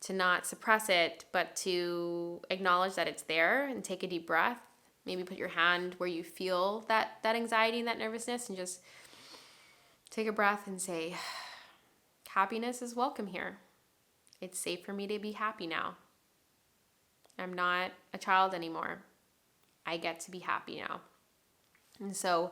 to not suppress it, but to acknowledge that it's there and take a deep breath. Maybe put your hand where you feel that anxiety and that nervousness, and just take a breath and say, happiness is welcome here. It's safe for me to be happy now. I'm not a child anymore. I get to be happy now. And so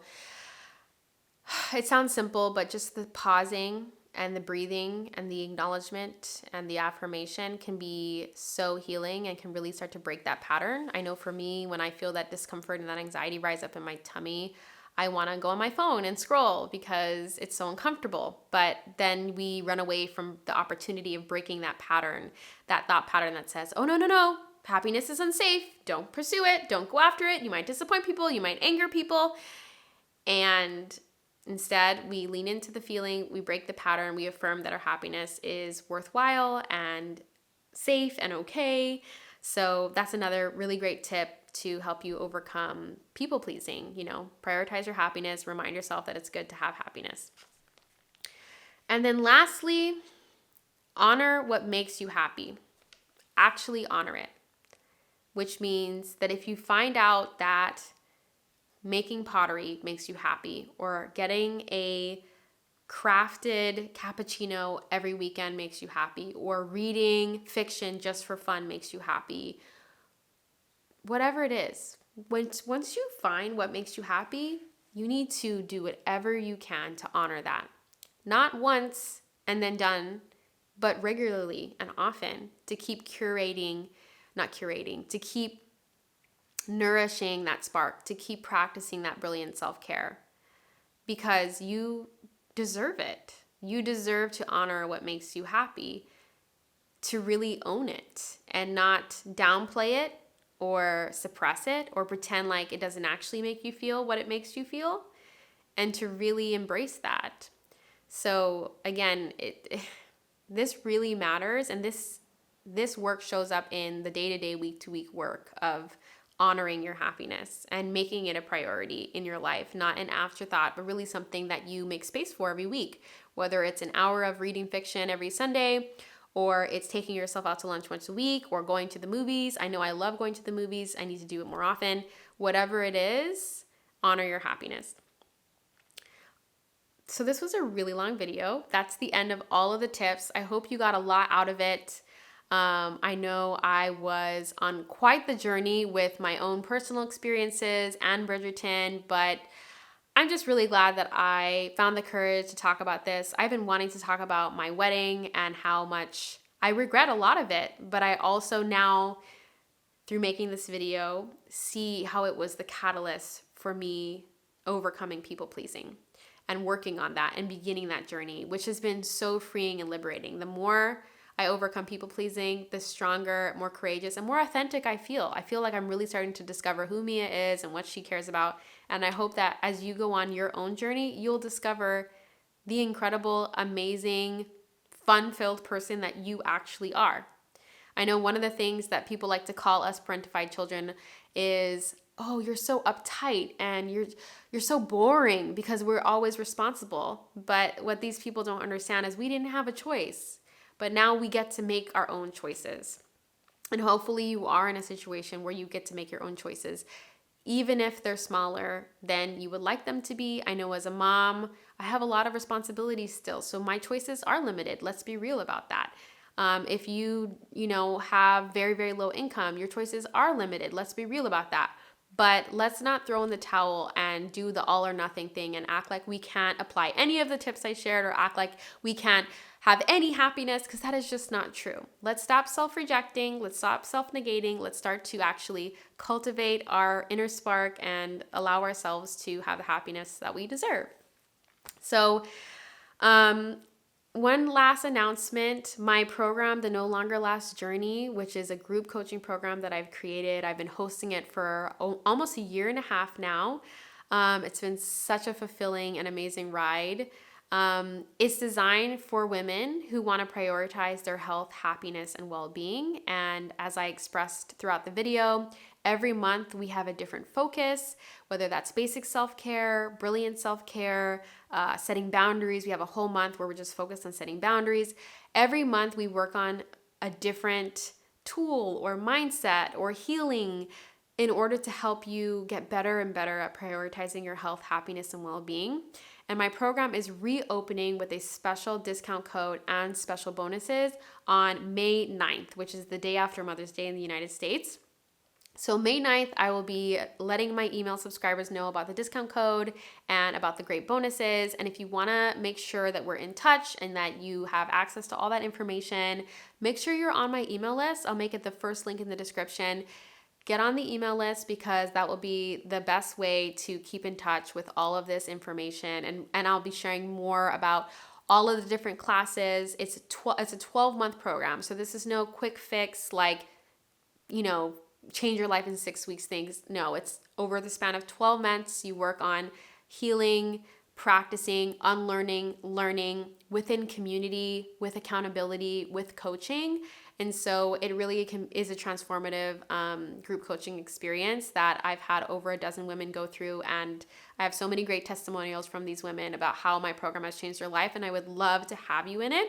it sounds simple, but just the pausing and the breathing and the acknowledgement and the affirmation can be so healing and can really start to break that pattern. I know for me, when I feel that discomfort and that anxiety rise up in my tummy, I want to go on my phone and scroll because it's so uncomfortable. But then we run away from the opportunity of breaking that pattern, that thought pattern that says, oh, no, happiness is unsafe. Don't pursue it. Don't go after it. You might disappoint people. You might anger people. And instead, we lean into the feeling, we break the pattern, we affirm that our happiness is worthwhile and safe and okay. So that's another really great tip to help you overcome people pleasing. Prioritize your happiness, remind yourself that it's good to have happiness. And then lastly, honor what makes you happy. Actually honor it, which means that if you find out that making pottery makes you happy, or getting a crafted cappuccino every weekend makes you happy, or reading fiction just for fun makes you happy, whatever it is, once you find what makes you happy, you need to do whatever you can to honor that. Not once and then done, but regularly and often, to keep to keep nourishing that spark, to keep practicing that brilliant self-care, because you deserve it. You deserve to honor what makes you happy, to really own it and not downplay it or suppress it or pretend like it doesn't actually make you feel what it makes you feel, and to really embrace that. So again, this really matters, and this work shows up in the day-to-day, week-to-week work of honoring your happiness and making it a priority in your life, not an afterthought, but really something that you make space for every week, whether it's an hour of reading fiction every Sunday, or it's taking yourself out to lunch once a week, or going to the movies. I know I love going to the movies. I need to do it more often. Whatever it is, honor your happiness. So this was a really long video. That's the end of all of the tips. I hope you got a lot out of it. I know I was on quite the journey with my own personal experiences and Bridgerton, but I'm just really glad that I found the courage to talk about this. I've been wanting to talk about my wedding and how much I regret a lot of it, but I also now, through making this video, see how it was the catalyst for me overcoming people pleasing and working on that and beginning that journey, which has been so freeing and liberating. The more I overcome people pleasing, the stronger, more courageous, and more authentic I feel. I feel like I'm really starting to discover who Mia is and what she cares about. And I hope that as you go on your own journey, you'll discover the incredible, amazing, fun-filled person that you actually are. I know one of the things that people like to call us parentified children is, oh, you're so uptight and you're so boring because we're always responsible. But what these people don't understand is we didn't have a choice. But now we get to make our own choices. And hopefully you are in a situation where you get to make your own choices, even if they're smaller than you would like them to be. I know as a mom, I have a lot of responsibilities still, so my choices are limited. Let's be real about that. If you have very, very low income, your choices are limited. Let's be real about that. But let's not throw in the towel and do the all or nothing thing and act like we can't apply any of the tips I shared, or act like we can't have any happiness, because that is just not true. Let's stop self-rejecting. Let's stop self-negating. Let's start to actually cultivate our inner spark and allow ourselves to have the happiness that we deserve. So, one last announcement, my program, The No Longer Last Journey, which is a group coaching program that I've created. I've been hosting it for almost a year and a half now. It's been such a fulfilling and amazing ride. It's designed for women who want to prioritize their health, happiness, and well-being. And as I expressed throughout the video, every month we have a different focus, whether that's basic self-care, brilliant self-care, setting boundaries. We have a whole month where we're just focused on setting boundaries. Every month we work on a different tool or mindset or healing in order to help you get better and better at prioritizing your health, happiness, and well-being. And my program is reopening with a special discount code and special bonuses on May 9th, which is the day after Mother's Day in the United States. So May 9th, I will be letting my email subscribers know about the discount code and about the great bonuses. And if you want to make sure that we're in touch and that you have access to all that information, make sure you're on my email list. I'll make it the first link in the description. Get on the email list, because that will be the best way to keep in touch with all of this information. And I'll be sharing more about all of the different classes. It's a 12-month program. So this is no quick fix like, change your life in 6 weeks things. No, it's over the span of 12 months. You work on healing, practicing, unlearning, learning within community, with accountability, with coaching. And so it really is a transformative group coaching experience that I've had over a dozen women go through. And I have so many great testimonials from these women about how my program has changed their life. And I would love to have you in it.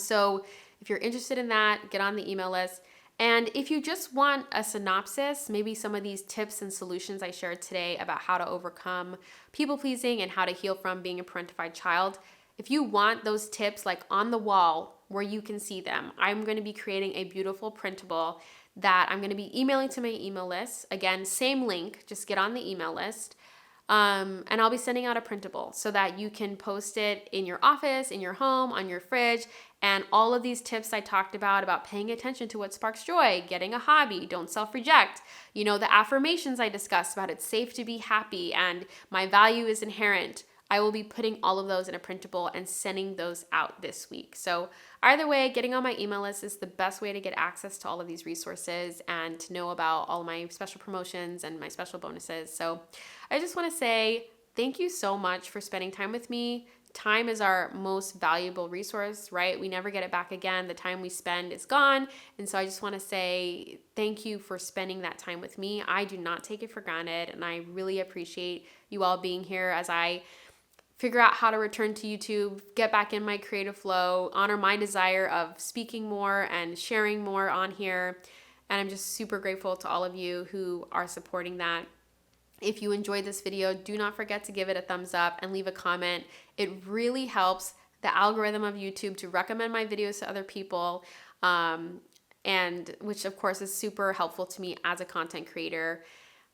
So if you're interested in that, get on the email list. And if you just want a synopsis, maybe some of these tips and solutions I shared today about how to overcome people pleasing and how to heal from being a parentified child, if you want those tips like on the wall where you can see them, I'm going to be creating a beautiful printable that I'm going to be emailing to my email list. Again, same link, just get on the email list. And I'll be sending out a printable so that you can post it in your office, in your home, on your fridge, and all of these tips I talked about paying attention to what sparks joy, getting a hobby, don't self-reject, the affirmations I discussed about it's safe to be happy and my value is inherent. I will be putting all of those in a printable and sending those out this week. So either way, getting on my email list is the best way to get access to all of these resources and to know about all my special promotions and my special bonuses. So I just want to say thank you so much for spending time with me, time is our most valuable resource, right? We never get it back again. The time we spend is gone. And so I just want to say thank you for spending that time with me. I do not take it for granted, and I really appreciate you all being here as I figure out how to return to YouTube, get back in my creative flow, honor my desire of speaking more and sharing more on here. And I'm just super grateful to all of you who are supporting that. If you enjoyed this video, do not forget to give it a thumbs up and leave a comment. It really helps the algorithm of YouTube to recommend my videos to other people, and which of course is super helpful to me as a content creator.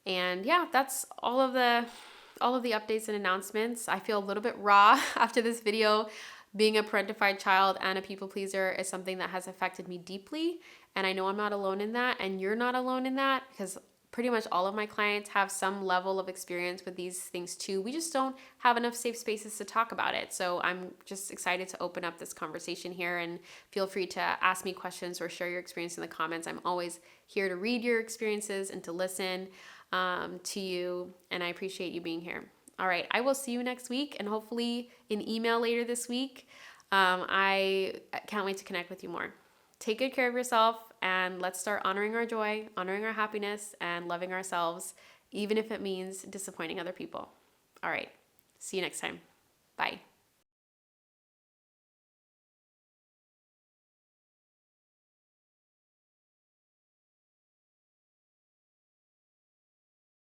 And yeah, that's all of the updates and announcements. I feel a little bit raw after this video. Being a parentified child and a people pleaser is something that has affected me deeply. And I know I'm not alone in that, and you're not alone in that, because pretty much all of my clients have some level of experience with these things too. We just don't have enough safe spaces to talk about it. So I'm just excited to open up this conversation here, and feel free to ask me questions or share your experience in the comments. I'm always here to read your experiences and to listen to you, and I appreciate you being here. All right, I will see you next week, and hopefully an email later this week. I can't wait to connect with you more. Take good care of yourself, and let's start honoring our joy, honoring our happiness, and loving ourselves, even if it means disappointing other people. All right, see you next time. Bye.